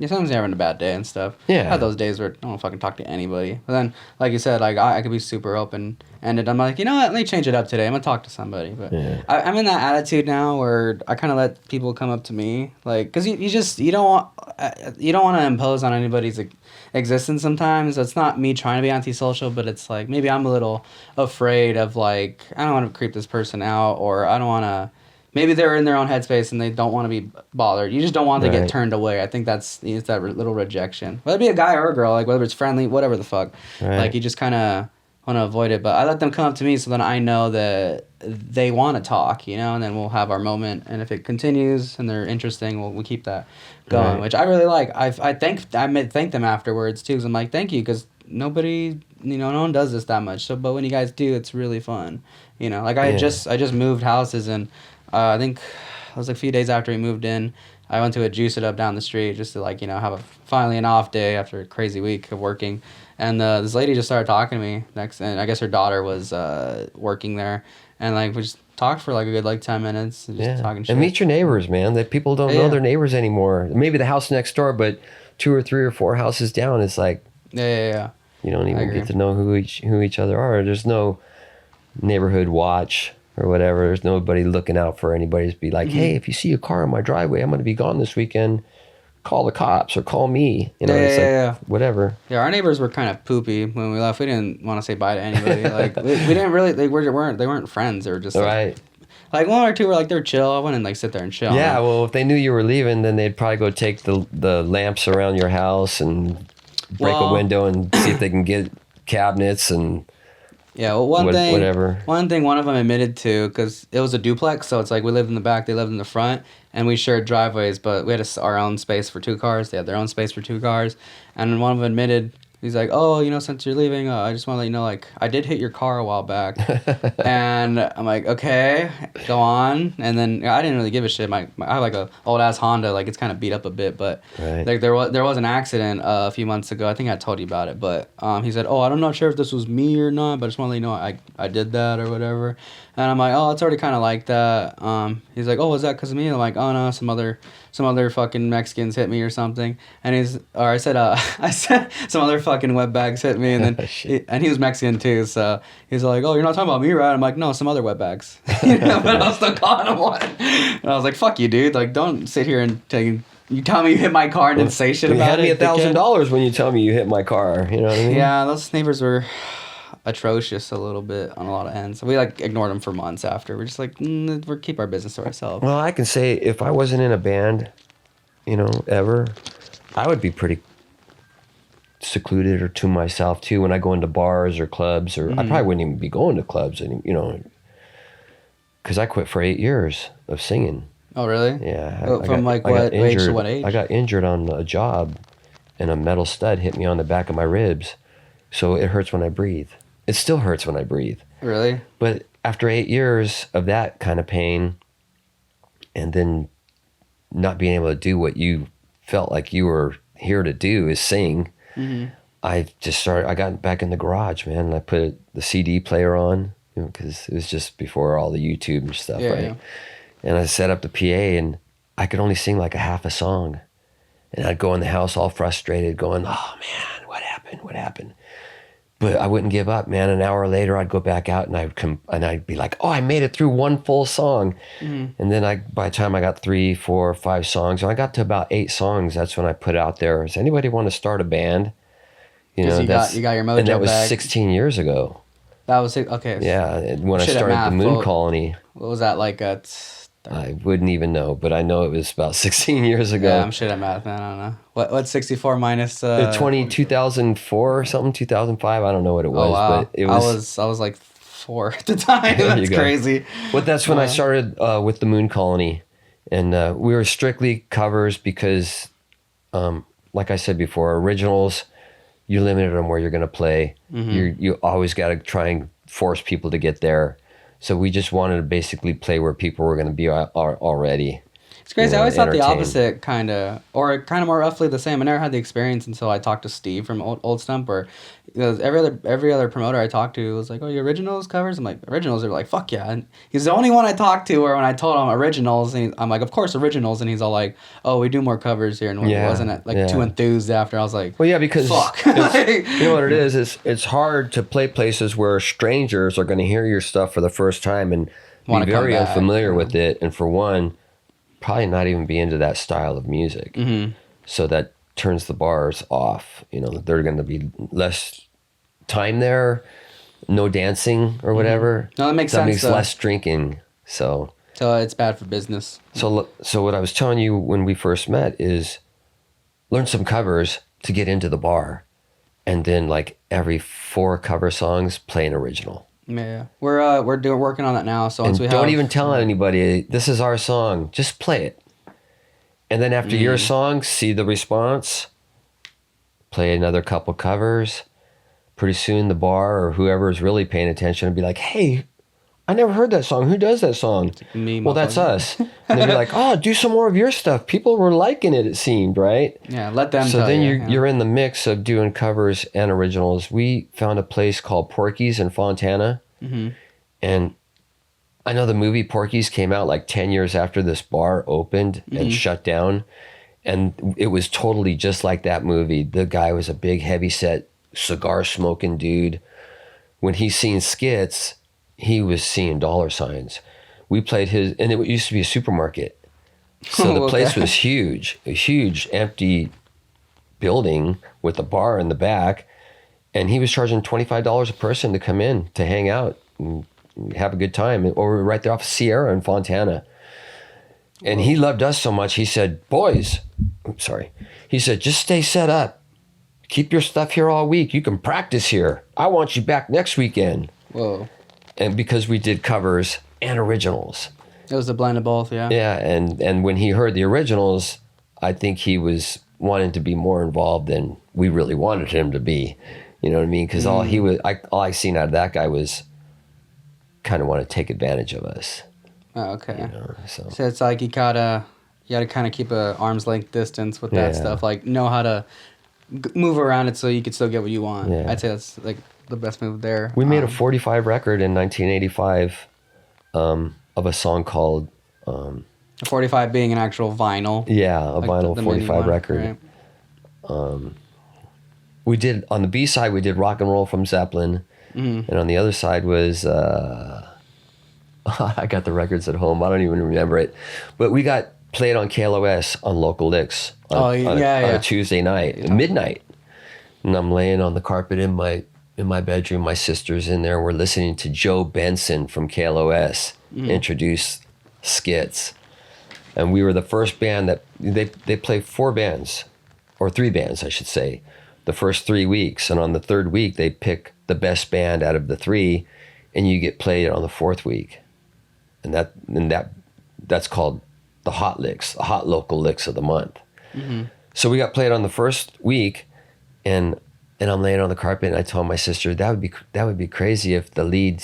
Yeah, sometimes you're having a bad day and stuff. Yeah. I had those days where I don't fucking talk to anybody. But then, like you said, like I could be super open-ended. I'm like, you know what? Let me change it up today. I'm going to talk to somebody. But I'm in that attitude now where I kind of let people come up to me. Like, because you don't want to impose on anybody's existence sometimes. It's not me trying to be antisocial, but it's like maybe I'm a little afraid of like, I don't want to creep this person out, or I don't want to. Maybe they're in their own headspace and they don't want to be bothered. You just don't want to get turned away. I think it's that little rejection. Whether it be a guy or a girl, like whether it's friendly, whatever the fuck. Right. Like you just kind of want to avoid it. But I let them come up to me so then I know that they want to talk, and then we'll have our moment. And if it continues and they're interesting, we'll keep that going, which I really like. I thank them afterwards too, because I'm like, thank you, because nobody no one does this that much. So, but when you guys do, it's really fun. Like I Yeah. just moved houses, and I think it was like a few days after we moved in. I went to a Juice It Up down the street just to like have finally an off day after a crazy week of working, and this lady just started talking to me next, and I guess her daughter was working there, and like we just talked for like a good like 10 minutes, and just talking shit. And meet your neighbors, man. That people don't know their neighbors anymore. Maybe the house next door, but 2 or 3 or 4 houses down, it's like you don't even get to know who each other are. There's no neighborhood watch or whatever. There's nobody looking out for anybody to be like, hey, if you see a car in my driveway, I'm going to be gone this weekend. Call the cops or call me. Whatever. Yeah, our neighbors were kind of poopy when we left. We didn't want to say bye to anybody. Like we didn't really. They weren't friends. They were just like one or two were like they're chill. I wouldn't like sit there and chill. Yeah, well, if they knew you were leaving, then they'd probably go take the lamps around your house and break a window and see if they can get cabinets and. Yeah, well, one thing one of them admitted to, because it was a duplex, so it's like we lived in the back, they lived in the front, and we shared driveways, but we had our own space for 2 cars. They had their own space for 2 cars, and one of them admitted, he's like, oh, since you're leaving, I just want to let you know, like, I did hit your car a while back. And I'm like, okay, go on. And then I didn't really give a shit. I have like a old ass Honda, like it's kind of beat up a bit, but like there was an accident a few months ago. I think I told you about it, but he said, oh, I'm not sure if this was me or not, but I just want to let you know I did that or whatever. And I'm like, oh, it's already kind of like that. He's like, oh, was that because of me? And I'm like, oh no, some other fucking Mexicans hit me or something. And I said some other fucking wetbags hit me, and then he was Mexican too, so he's like, oh, you're not talking about me, right? I'm like, no, some other wetbags. But I was still calling him one. And I was like, fuck you, dude. Like, don't sit here and you tell me you hit my car and then say shit about it. You had me $1,000 when you tell me you hit my car. You know what I mean? Yeah, those neighbors were atrocious a little bit on a lot of ends. We like ignored them for months after. We're just like, we'll keep our business to ourselves. Well, I can say if I wasn't in a band, ever, I would be pretty secluded or to myself too when I go into bars or clubs, or I probably wouldn't even be going to clubs, and because I quit for 8 years of singing. Oh, really? Yeah. From what age to what age? I got injured on a job, and a metal stud hit me on the back of my ribs, so it hurts when I breathe. It still hurts when I breathe. Really? But after 8 years of that kind of pain, and then not being able to do what you felt like you were here to do, is sing, I got back in the garage, man, and I put the CD player on, because it was just before all the YouTube and stuff, right? Yeah. And I set up the PA, and I could only sing like a half a song. And I'd go in the house all frustrated, going, oh man, what happened? But I wouldn't give up, man. An hour later, I'd go back out, and I'd be like, oh, I made it through one full song. And then by the time I got 3, 4, 5 songs, when I got to about 8 songs, that's when I put out there, does anybody want to start a band? You got your mojo and that was back. 16 years ago. That was okay. Yeah, when I started the Moon Colony. What was that like? I wouldn't even know, but I know it was about 16 years ago. Yeah, I'm shit at math, man. I don't know. What's 64 minus 2004 or something, 2005. I don't know what it was, but it was. I was like 4 at the time. That's crazy. But that's when I started with the Moon Colony, and we were strictly covers because, like I said before, originals, you're limited on where you're going to play. You always got to try and force people to get there. So we just wanted to basically play where people were going to be already. It's crazy. I always thought the opposite, kind of more roughly the same. I never had the experience until I talked to Steve from Old Stump, where every other promoter I talked to was like, "Oh, your originals covers?" I'm like, "Originals?" They're like, "Fuck yeah!" And he's the only one I talked to where when I told him originals, and I'm like, "Of course originals," and he's all like, "Oh, we do more covers here," and wasn't too enthused after. I was like, "Well, yeah, because fuck." You know what it is? It's hard to play places where strangers are going to hear your stuff for the first time and be very unfamiliar with it, and for one, probably not even be into that style of music. So that turns the bars off. They're going to be less time there, no dancing or whatever. No, that makes sense. That means less drinking. So it's bad for business. So what I was telling you when we first met is learn some covers to get into the bar, and then like every 4 cover songs, play an original. Yeah, we're working on that now. So once don't even tell anybody this is our song. Just play it, and then after your song, see the response. Play another couple covers, pretty soon the bar or whoever is really paying attention would be like, hey, I never heard that song. Who does that song? Me, Well, that's motherfucker. us. And they'd be like, oh, do some more of your stuff. People were liking it seemed, right? Yeah, let them So tell then you. you're in the mix of doing covers and originals. We found a place called Porky's in Fontana. Mm-hmm. And I know the movie Porky's came out like 10 years after this bar opened and shut down. And it was totally just like that movie. The guy was a big, heavy-set, cigar-smoking dude. When he's seen skits, he was seeing dollar signs. We played his, and it used to be a supermarket. So the place was huge, a huge empty building with a bar in the back. And he was charging $25 a person to come in to hang out and have a good time. Or we were right there off Sierra in Fontana. And he loved us so much, he said, boys, he said, just stay set up. Keep your stuff here all week. You can practice here. I want you back next weekend. Whoa. And because we did covers and originals. It was a blend of both, yeah. Yeah, and when he heard the originals, I think he was wanting to be more involved than we really wanted him to be. You know what I mean? Because all I seen out of that guy was kind of want to take advantage of us. Oh, okay. You know, so it's like you gotta kind of keep a arm's length distance with that stuff. Like know how to move around it so you can still get what you want. Yeah. I'd say that's like the best move there. we made a 45 record in 1985 of a song called 45 being an actual vinyl. yeah, a like vinyl the mini 45 one, record. right? We did on the B side we did Rock and Roll from Zeppelin, and on the other side was I got the records at home. I don't even remember it, but we got played on KLOS on local licks on a Tuesday night, midnight, and I'm laying on the carpet in my bedroom. My sister's in there. We're listening to Joe Benson from KLOS introduce skits, and we were the first band that they play 4 bands, or 3 bands, I should say, the first 3 weeks, and on the 3rd week they pick the best band out of the 3, and you get played on the 4th week, and that's called the hot licks, the hot local licks of the month. So we got played on the first week, and I'm laying on the carpet, and I told my sister that would be crazy if the lead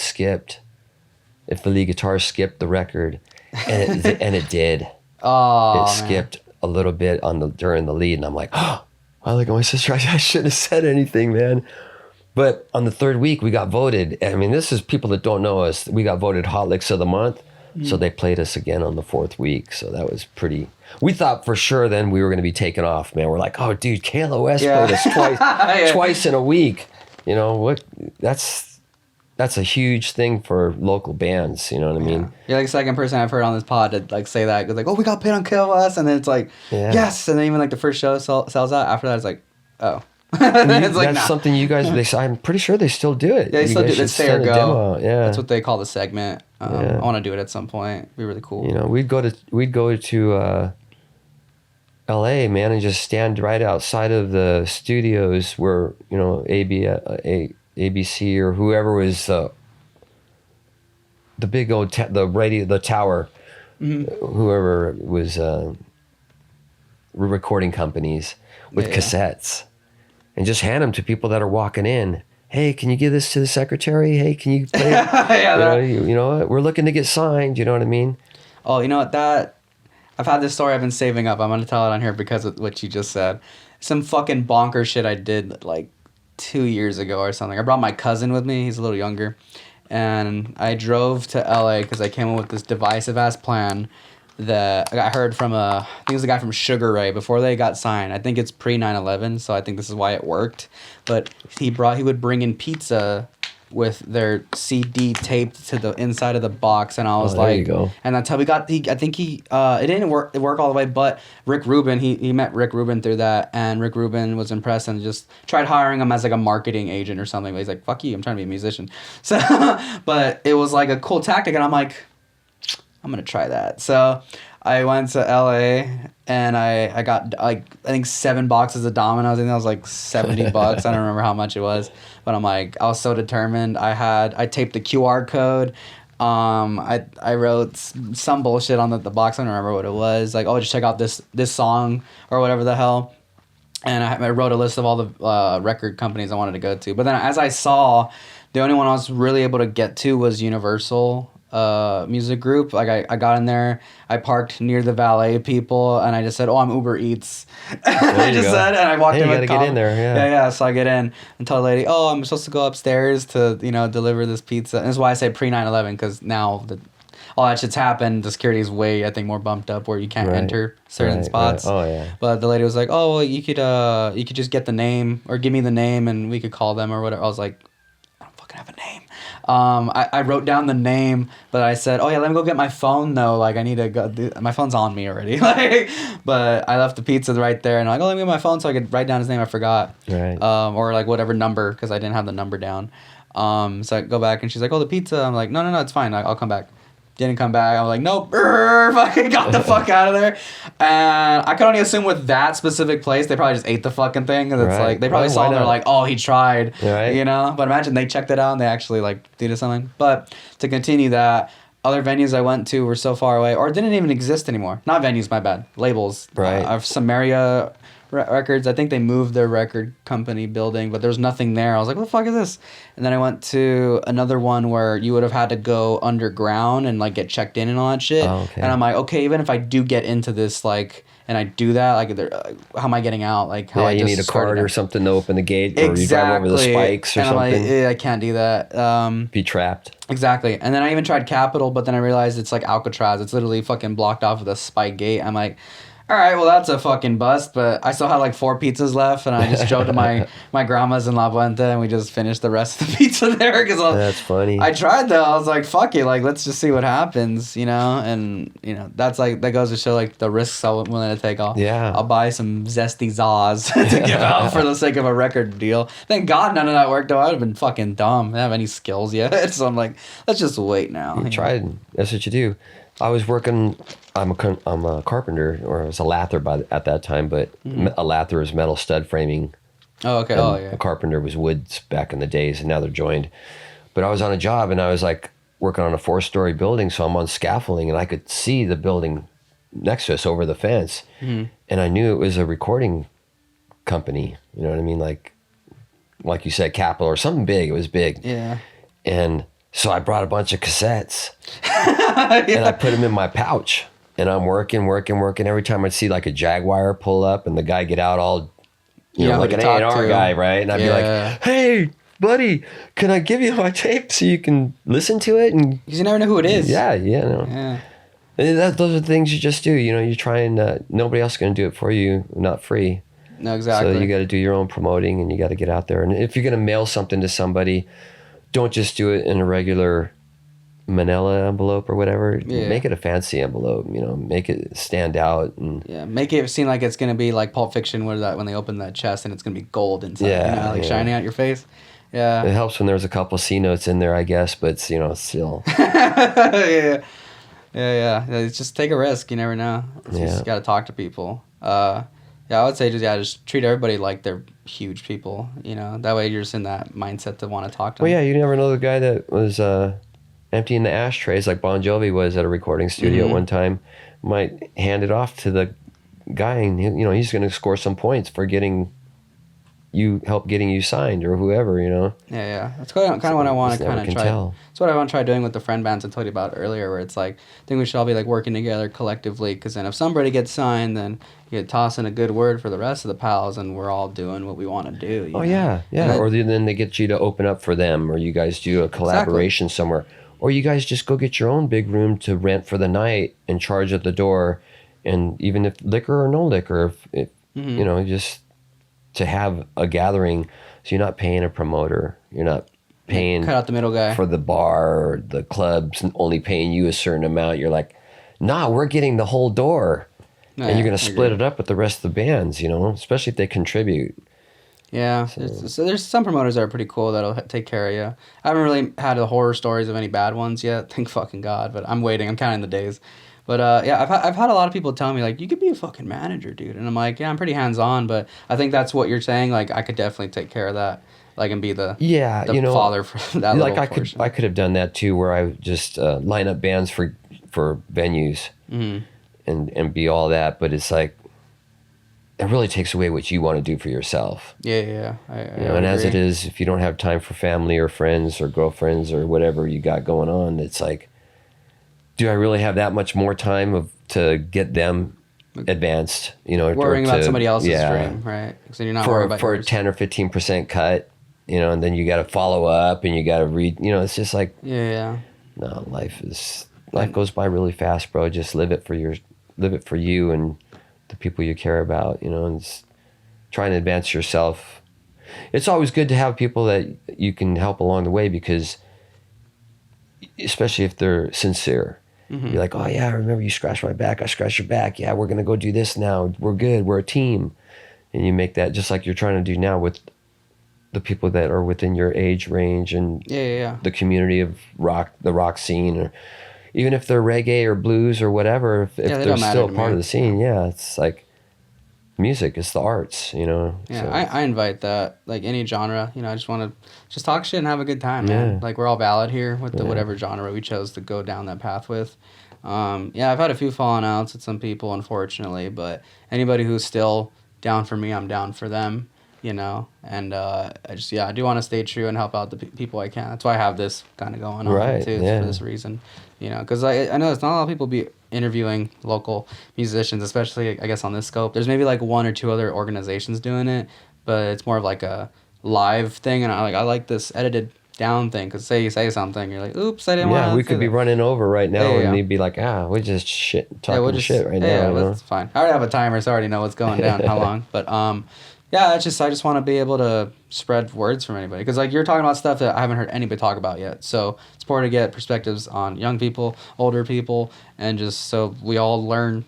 guitar skipped the record, and it did. Oh, It skipped a little bit during the lead, and I'm like, oh, I look at my sister. I shouldn't have said anything, man. But on the 3rd week, we got voted. I mean, this is people that don't know us. We got voted Hot Licks of the Month. So they played us again on the 4th week. So that was pretty. We thought for sure then we were going to be taken off, man. We're like, oh, dude, KLOS played us twice in a week. You know what? That's a huge thing for local bands. You know what I mean? You're like the second person I've heard on this pod to like say that. It's like, oh, we got played on KLOS, and then it's like, yes, and then even like the first show sells out. After that, it's like, oh. It's like, that's something you guys. I'm pretty sure they still do it. Yeah, they still do it. It's Stay or Go. Yeah, that's what they call the segment. I want to do it at some point. It'd be really cool. You know, we'd go to L.A., man, and just stand right outside of the studios where ABC or whoever was the big old the tower, whoever was recording companies with cassettes. And just hand them to people that are walking in. Hey, can you give this to the secretary? Hey, can you play it? you know what? We're looking to get signed. You know what I mean? Oh, you know what? I've had this story I've been saving up. I'm going to tell it on here because of what you just said. Some fucking bonker shit I did like 2 years ago or something. I brought my cousin with me. He's a little younger. And I drove to LA because I came up with this divisive-ass plan that I heard from I think it was a guy from Sugar Ray before they got signed. I think it's pre 9/11, so I think this is why it worked. But he would bring in pizza with their CD taped to the inside of the box, and I was like, there you go. And that's how we got I think it didn't work all the way, but Rick Rubin, he met Rick Rubin through that, and Rick Rubin was impressed and just tried hiring him as like a marketing agent or something. But he's like, fuck you, I'm trying to be a musician. So, but it was like a cool tactic, and I'm like, I'm going to try that. So I went to LA and I got like, I think 7 boxes of Domino's. I think that was like $70. I don't remember how much it was, but I'm like, I was so determined. I taped the QR code. I wrote some bullshit on the box. I don't remember what it was. Like, oh, just check out this song or whatever the hell. and I wrote a list of all the record companies I wanted to go to. But then as I saw, the only one I was really able to get to was Universal Music Group. Like I got in there, I parked near the valet people, and I just said, "Oh, I'm Uber Eats." I just said, and I walked in You with gotta get in there, yeah. yeah. So I get in and tell the lady, "Oh, I'm supposed to go upstairs to deliver this pizza." And that's why I say pre 9/11, because now all that shit's happened. The security is way, I think, more bumped up where you can't Right. enter certain Right, spots. right. Oh, yeah. But the lady was like, "Oh, well, you could just get the name or give me the name and we could call them or whatever." I was like, "I don't fucking have a name." I wrote down the name, but I said, "Oh yeah, let me go get my phone though. Like I need to go. My phone's on me already." Like, but I left the pizza right there, and I'm like, "Oh, let me get my phone so I could write down his name. I forgot." Right. Or like whatever number because I didn't have the number down. So I go back and she's like, "Oh, the pizza." I'm like, "No, it's fine. I'll come back." Didn't come back. I was like, "Nope." Fucking got the fuck out of there. And I could only assume with that specific place, they probably just ate the fucking thing. And it's Right. like, they probably Oh, saw why it and they're not? like, "Oh, he tried." Right. But imagine they checked it out and they actually like did something. But to continue that, other venues I went to were so far away or didn't even exist anymore. Not venues, my bad. Labels. Right. Samaria Records. I think they moved their record company building, but there was nothing there. I was like, "What the fuck is this?" And then I went to another one where you would have had to go underground and like get checked in and all that shit. Oh, okay. And I'm like, okay, even if I do get into this, like, and I do that, like, how am I getting out? Like, how Yeah, I you just need a started card it. or something to open the gate, or you drive over the spikes or and something. I'm like, I can't do that. Be trapped. Exactly. And then I even tried Capitol, but then I realized it's like Alcatraz. It's literally fucking blocked off with a spike gate. I'm like, all right, well, that's a fucking bust, but I still had like 4 pizzas left, and I just drove to my grandma's in La Puente, and we just finished the rest of the pizza there. That's funny. I tried, though. I was like, fuck it, like, let's just see what happens, and, that's like, that goes to show, like, the risks I'm willing to take. I'll buy some zesty Zaws to give out for the sake of a record deal. Thank God none of that worked, though. I would have been fucking dumb. I didn't have any skills yet, so I'm like, let's just wait now. You tried. That's what you do. I was working. I'm a carpenter, or I was a lather at that time. But a lather is metal stud framing. Oh, okay. Oh, yeah. A carpenter was woods back in the days, and now they're joined. But I was on a job, and I was like working on a 4-story building, so I'm on scaffolding, and I could see the building next to us over the fence, and I knew it was a recording company. You know what I mean? Like you said, Capitol or something big. It was big. Yeah. And so I brought a bunch of cassettes and I put them in my pouch, and I'm working. Every time I'd see like a Jaguar pull up and the guy get out all, like an A&R guy, right? And I'd be like, "Hey, buddy, can I give you my tape so you can listen to it?" And because you never know who it is. Yeah. Yeah. And those are the things you just do. You try and nobody else is going to do it for you, not free. No, exactly. So you got to do your own promoting, and you got to get out there. And if you're going to mail something to somebody, don't just do it in a regular manila envelope or whatever. Yeah. Make it a fancy envelope, make it stand out. And yeah, make it seem like it's gonna be like Pulp Fiction, where when they open that chest and it's gonna be gold inside, shining out your face. Yeah, it helps when there's a couple C notes in there, I guess, but still. yeah. Just take a risk. You never know. You just gotta talk to people. I would say just treat everybody like they're huge people. That way you're just in that mindset to want to talk to them. Well, yeah, you never know the guy that was emptying the ashtrays like Bon Jovi was at a recording studio at one time. Might hand it off to the guy, and he's going to score some points for getting you signed or whoever. Yeah. That's kind of what I want to kind of try. Tell. That's what I want to try doing with the friend bands I told you about earlier, where it's like, I think we should all be like working together collectively, because then if somebody gets signed, then you could toss in a good word for the rest of the pals, and we're all doing what we want to do. Oh, yeah. Or then they get you to open up for them, or you guys do a collaboration somewhere. Or you guys just go get your own big room to rent for the night and charge at the door. And even if liquor or no liquor, just to have a gathering, so you're not paying a promoter. You're not paying cut out the middle guy for the bar or the clubs and only paying you a certain amount. You're like, nah, we're getting the whole door. And you're going to split it up with the rest of the bands, especially if they contribute. Yeah, so there's some promoters that are pretty cool that'll take care of you. I haven't really had the horror stories of any bad ones yet, thank fucking God, but I'm waiting. I'm counting the days. But I've had a lot of people tell me, like, you could be a fucking manager, dude. And I'm like, yeah, I'm pretty hands-on, but I think that's what you're saying. Like, I could definitely take care of that, like, and be the father for that like little portion. I could have done that too, where I just line up bands for venues and be all that. But it's like, it really takes away what you want to do for yourself. Yeah. You know, and as it is, if you don't have time for family or friends or girlfriends or whatever you got going on, it's like, do I really have that much more time to get them advanced? You know, worrying about somebody else's yeah, dream, right? So you're not worried about for yours. a 10 or 15% cut, you know, and then you got to follow up and you got to read. You know, it's just like, Yeah. no, life goes by really fast, bro. Just live it for you and the people you care about. You know, and just try and advance yourself. It's always good to have people that you can help along the way, because especially if they're sincere. Mm-hmm. You're like, oh yeah, I remember you scratched my back. I scratched your back. Yeah, we're going to go do this now. We're good. We're a team. And you make that just like you're trying to do now with the people that are within your age range and the community of the rock scene, or even if they're reggae or blues or whatever, if they're still part of the scene. Yeah, it's like music is the arts, you know. Yeah, so. I invite that, like any genre, you know. I just want to just talk shit and have a good time, man. Like we're all valid here with the whatever genre we chose to go down that path with. Yeah, I've had a few falling outs with some people, unfortunately, but anybody who's still down for me, I'm down for them, you know. And I do want to stay true and help out the people I can. That's why I have this kind of going on too, for this reason, you know. Because I know it's not a lot of people be interviewing local musicians, especially I guess on this scope. There's maybe like one or two other organizations doing it, but it's more of like a live thing. And I like this edited down thing, because say you say something, you're like, oops, I didn't want to. Yeah, we could be running over right now, and they'd be like, we're just talking shit right now. Yeah, you know? that's fine. I already have a timer, so I already know what's going down, how long. But yeah, it's just I just want to be able to spread words from anybody, because like you're talking about stuff that I haven't heard anybody talk about yet. So it's important to get perspectives on young people, older people, and just so we all learn,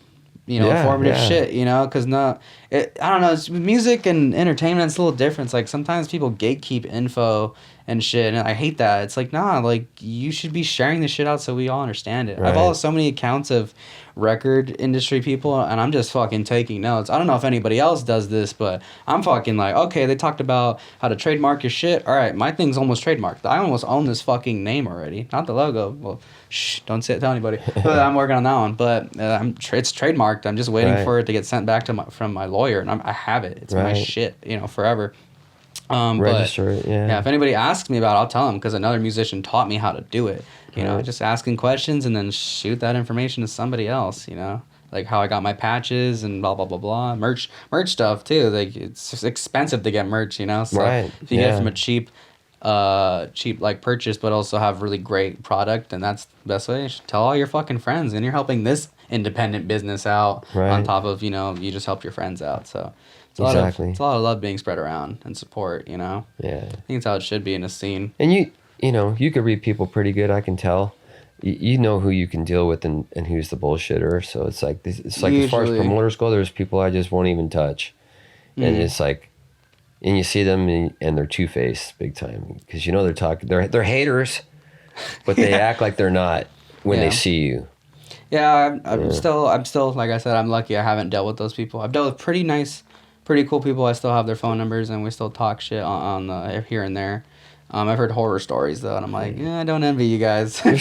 you know, informative shit, you know, because I don't know, it's, music and entertainment, it's a little different. It's like sometimes people gatekeep info and shit, and I hate that. It's like, nah, like you should be sharing this shit out so we all understand it. Right. I follow so many accounts of record industry people, and I'm just fucking taking notes. I don't know if anybody else does this, but I'm fucking like, okay, they talked about how to trademark your shit. All right, my thing's almost trademarked. I almost own this fucking name already. Not the logo. Well, don't tell anybody. But I'm working on that one. But it's trademarked. I'm just waiting for it to get sent back to from my lawyer, and I have it. It's my shit, you know, forever. Register it, yeah. If anybody asks me about it, I'll tell them, because another musician taught me how to do it. You know, just asking questions and then shoot that information to somebody else. You know, like how I got my patches and blah blah blah blah. Merch stuff too. Like it's expensive to get merch. You know, so if you get it from a cheap like purchase, but also have really great product, and that's the best way. You should tell all your fucking friends, and you're helping this independent business out on top of, you know, you just helped your friends out. So. It's a lot of love being spread around and support, you know? Yeah. I think it's how it should be in a scene. And you know, you could read people pretty good, I can tell. You know who you can deal with and who's the bullshitter. So it's like usually, as far as promoters go, there's people I just won't even touch. And it's like, and you see them and they're two-faced big time. Because you know they're haters, but they act like they're not when they see you. Yeah, I'm still, like I said, I'm lucky I haven't dealt with those people. I've dealt with pretty cool people. I still have their phone numbers, and we still talk shit on the here and there. I've heard horror stories though, and I'm like, I don't envy you guys. You're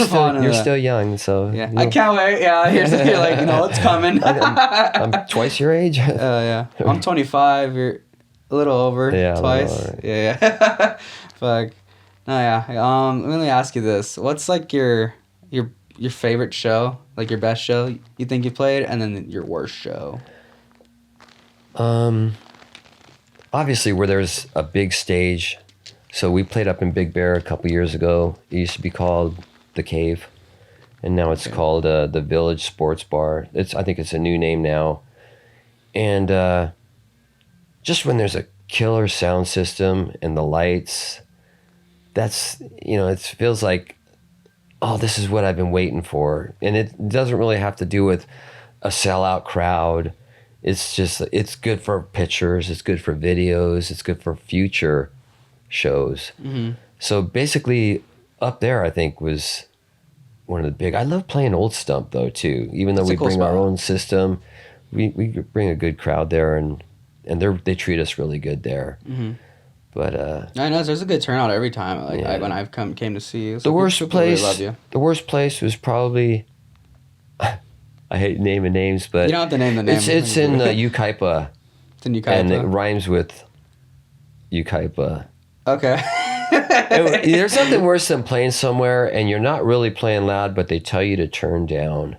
still young, so yeah, I can't wait. Yeah, you're like, you know, it's coming. I'm twice your age. Yeah, I'm 25. You're a little over. Yeah, twice. Yeah. Fuck. No, yeah. Let me ask you this: what's like your favorite show? Like your best show you think you played, and then your worst show? Obviously where there's a big stage. So we played up in Big Bear a couple years ago. It used to be called The Cave, and now it's called the Village Sports Bar. I think it's a new name now. And just when there's a killer sound system and the lights, that's, you know, it feels like, oh, this is what I've been waiting for. And it doesn't really have to do with a sellout crowd. It's just, it's good for pictures, it's good for videos, it's good for future shows. Mm-hmm. So basically, up there, I think, was one of the big. I love playing Old Stump though too. Even though we bring our own system, we bring a good crowd there, and they treat us really good there. Mm-hmm. But I know there's a good turnout every time. Like when I've came to see you. So the worst place. Really love you. The worst place was probably. I hate naming names, but you don't have to name the name. It's in Ukaipa. Than And it Ukaipa. rhymes with Ukaipa. Okay. There's nothing worse than playing somewhere and you're not really playing loud, but they tell you to turn down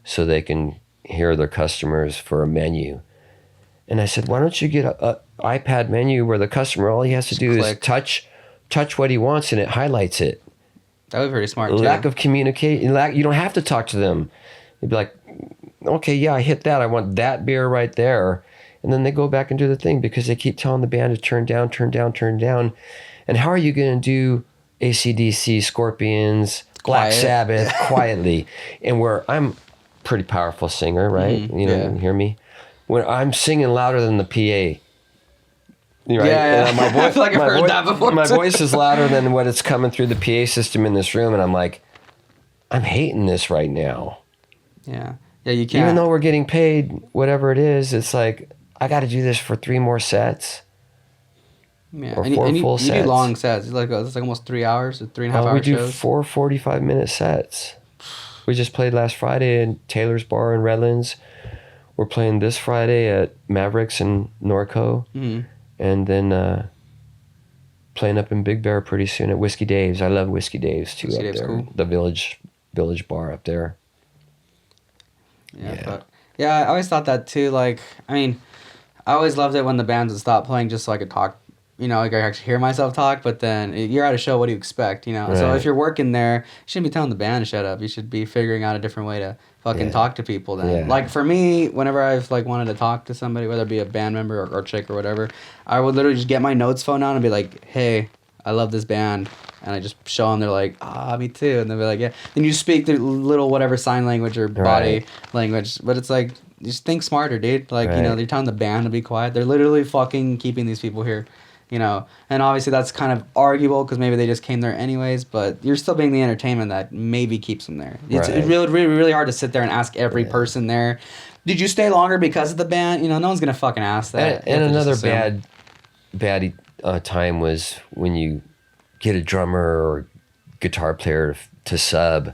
so they can hear their customers for a menu. And I said, why don't you get a iPad menu where the customer, all he has to do is touch what he wants and it highlights it. That would be pretty smart, too. Lack of communication. You don't have to talk to them. You'd be like, okay, yeah, I hit that. I want that beer right there. And then they go back and do the thing because they keep telling the band to turn down, turn down, turn down. And how are you going to do AC/DC, Scorpions, Black Sabbath quietly? And where I'm pretty powerful singer, right? Mm-hmm. You know, you hear me? When I'm singing louder than the PA. Right? Yeah. And my I feel like I've heard that before. My voice is louder than what it's coming through the PA system in this room. And I'm like, I'm hating this right now. Yeah. Yeah, you can't. Even though we're getting paid whatever it is, it's like, I got to do this for 3 more sets. Yeah. Or and 4 you, full you sets. do long sets. It's like almost 3 hours or 3.5 hour We do shows. 4 45-minute sets. We just played last Friday in Taylor's Bar in Redlands. We're playing this Friday at Mavericks in Norco. Mm-hmm. And then playing up in Big Bear pretty soon at Whiskey Dave's. I love Whiskey Dave's too. Whiskey up Dave's there. cool. The village bar up there. Yeah, I always thought that too. Like, I mean, I always loved it when the bands would stop playing just so I could talk. You know, like I actually hear myself talk. But then you're at a show. What do you expect? You know. So Right. if you're working there, you shouldn't be telling the band to shut up. You should be figuring out a different way to fucking talk to people. Then, Yeah. like for me, whenever I've like wanted to talk to somebody, whether it be a band member or chick or whatever, I would literally just get my notes phone out and be like, "Hey, I love this band." And I just show them, they're like, me too. And they'll be like, yeah. Then you speak the little whatever sign language or body language. But it's like, just think smarter, dude. Like, you know, they're telling the band to be quiet. They're literally fucking keeping these people here, you know. And obviously that's kind of arguable because maybe they just came there anyways. But you're still being the entertainment that maybe keeps them there. It's really, really, really hard to sit there and ask every person there, did you stay longer because of the band? You know, no one's going to fucking ask that. And another bad time was when you get a drummer or guitar player to sub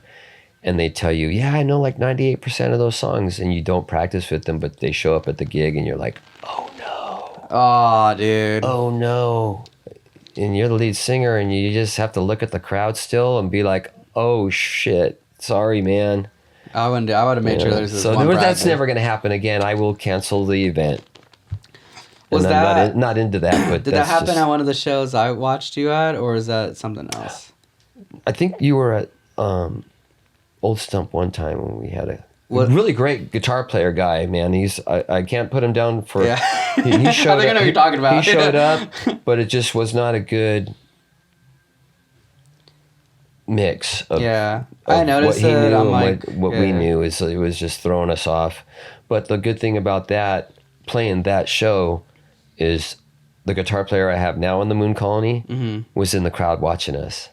and they tell you, yeah, I know like 98% of those songs, and you don't practice with them, but they show up at the gig and you're like, oh no. Oh, dude. Oh no. And you're the lead singer and you just have to look at the crowd still and be like, oh shit, sorry, man. I would have made sure there's this one that's practice. never going to happen again. I will cancel the event. Was and that I'm not into that? But did that happen at one of the shows I watched you at, or is that something else? I think you were at Old Stump one time when we had a really great guitar player guy. Man, I can't put him down for. Yeah. He showed I think I know what you're talking about. He showed up, but it just was not a good mix. I noticed what he it. knew I'm and like, what we knew is it was just throwing us off. But the good thing about that, playing that show, is the guitar player I have now in the Moon Colony was in the crowd watching us.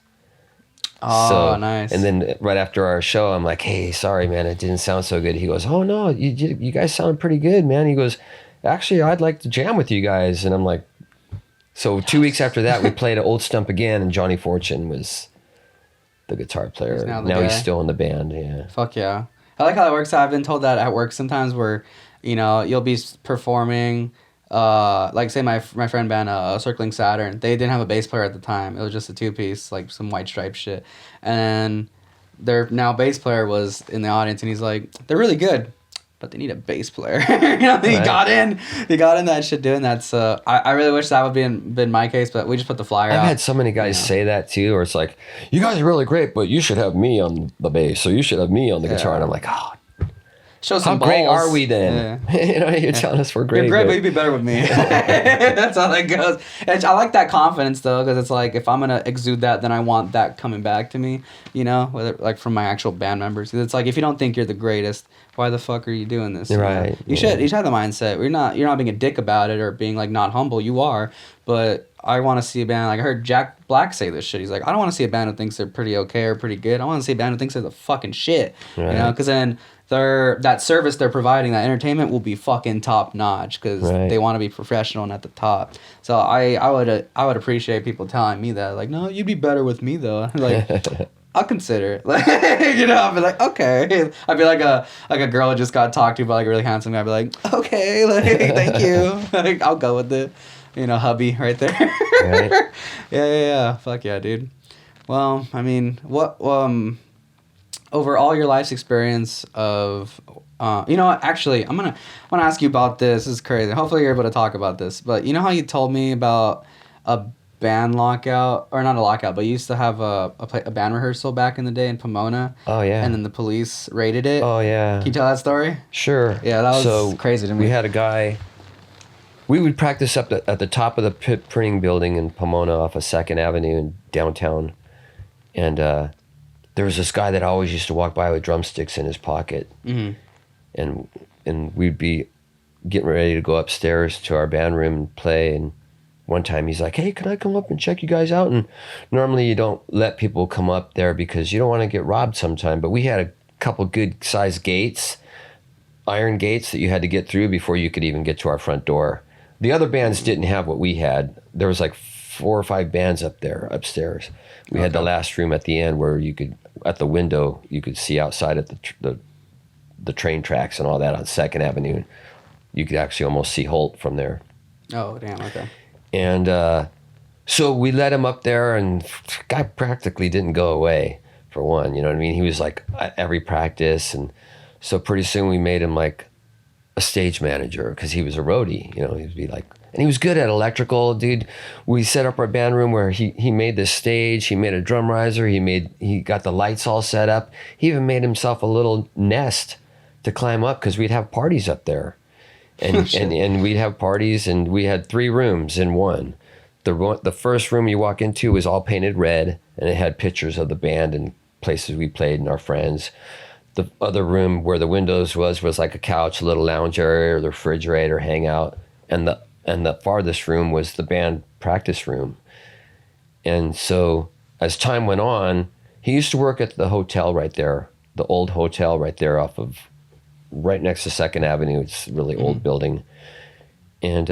Oh, nice. And then right after our show, I'm like, hey, sorry, man, it didn't sound so good. He goes, oh, no, you guys sound pretty good, man. He goes, actually, I'd like to jam with you guys. And I'm like, so 2 weeks after that, we played at Old Stump again, and Johnny Fortune was the guitar player. He's now he's still in the band, yeah. Fuck yeah. I like how that works. I've been told that at work sometimes where, you know, you'll be performing, like say my friend band, Circling Saturn, they didn't have a bass player at the time. It was just a 2-piece, like some White Stripe shit. And their now bass player was in the audience, and he's like, they're really good, but they need a bass player. You know, he got in that shit doing that. So I really wish that would been my case, but we just put the flyer out. I've had so many guys say that too, or it's like, you guys are really great, but you should have me on the bass, so you should have me on the guitar. And I'm like, oh, show some how great balls. are we then? Yeah. You know, you're telling us we're great. You're great, but you'd be better with me. That's how that goes. And I like that confidence though, because it's like if I'm gonna exude that, then I want that coming back to me. You know, whether like from my actual band members. It's like if you don't think you're the greatest, why the fuck are you doing this? Right. You should have the mindset. You're not being a dick about it or being like not humble. You are, but I want to see a band. Like I heard Jack Black say this shit. He's like, I don't want to see a band who thinks they're pretty okay or pretty good. I want to see a band who thinks they're the fucking shit. Right. You know, because then that service they're providing, that entertainment will be fucking top notch because they want to be professional and at the top. So I would appreciate people telling me that, like, no, you'd be better with me though. Like, I'll consider it. Like, I'll be like, okay. I'd be like a girl who just got talked to by like a really handsome guy. I'd be like, okay, like, thank you. Like, I'll go with it. Hubby right there. Right? Yeah. Fuck yeah, dude. Well, I mean, what over all your life's experience of what, actually I'm gonna ask you about this. This is crazy. Hopefully you're able to talk about this. But you know how you told me about a band lockout, or not a lockout, but you used to have a band rehearsal back in the day in Pomona. Oh yeah. And then the police raided it. Oh yeah. Can you tell that story? Sure. Yeah, that was so crazy to me. We had a guy. We would practice up at the top of the printing building in Pomona off of 2nd Avenue in downtown. And there was this guy that always used to walk by with drumsticks in his pocket. Mm-hmm. And we'd be getting ready to go upstairs to our band room and play. And one time he's like, hey, can I come up and check you guys out? And normally you don't let people come up there because you don't want to get robbed sometime. But we had a couple good sized gates, iron gates that you had to get through before you could even get to our front door. The other bands didn't have what we had. There was like 4 or 5 bands up there upstairs. We had the last room at the end where you could, at the window, you could see outside at the train tracks and all that on 2nd Avenue. You could actually almost see Holt from there. Oh, damn, okay. And so we let him up there, and the guy practically didn't go away, for one. You know what I mean? He was like at every practice. And so pretty soon we made him like a stage manager because he was a roadie. He'd be like, and he was good at electrical, dude. We set up our band room where he made this stage. He made a drum riser. He got the lights all set up. He even made himself a little nest to climb up because we'd have parties up there. And we'd have parties, and we had 3 rooms in one. The first room you walk into was all painted red, and it had pictures of the band and places we played and our friends. The other room where the windows was like a couch, a little lounge area, or the refrigerator, hangout. And the farthest room was the band practice room. And so as time went on, he used to work at the hotel right there, the old hotel right there right next to 2nd Avenue. It's a really old building. And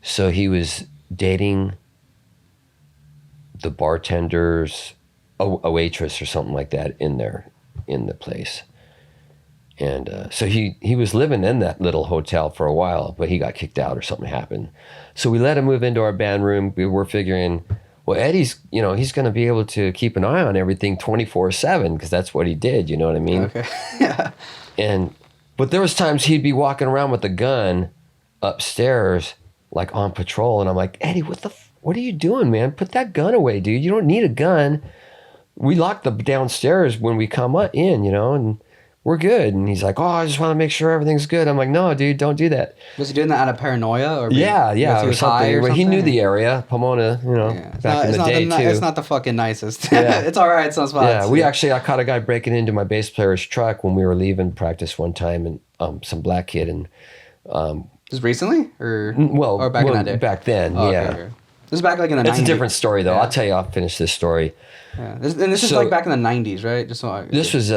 so he was dating the bartender's, a waitress or something like that in there, in the place. And so he was living in that little hotel for a while, but he got kicked out or something happened. So we let him move into our band room. We were figuring, well, Eddie's, he's going to be able to keep an eye on everything 24/7 because that's what he did. You know what I mean? Okay. Yeah. But there was times he'd be walking around with a gun upstairs, like on patrol. And I'm like, Eddie, what are you doing, man? Put that gun away, dude. You don't need a gun. We lock the downstairs when we come in, and we're good. And he's like, oh, I just want to make sure everything's good. I'm like, no, dude, don't do that. Was he doing that out of paranoia? Or Yeah, he or was high something. or Well, he something? knew the area, Pomona, back in the day, too. It's not the fucking nicest. Yeah. It's all right, some spots. Yeah, I caught a guy breaking into my bass player's truck when we were leaving practice one time, and some black kid. And Just recently? Or back in that day? Back then, Oh, yeah. Okay. This is back like in the 90s. It's a different story, though. Yeah. I'll tell you, I'll finish this story. Yeah. This is like back in the 90s, right? This was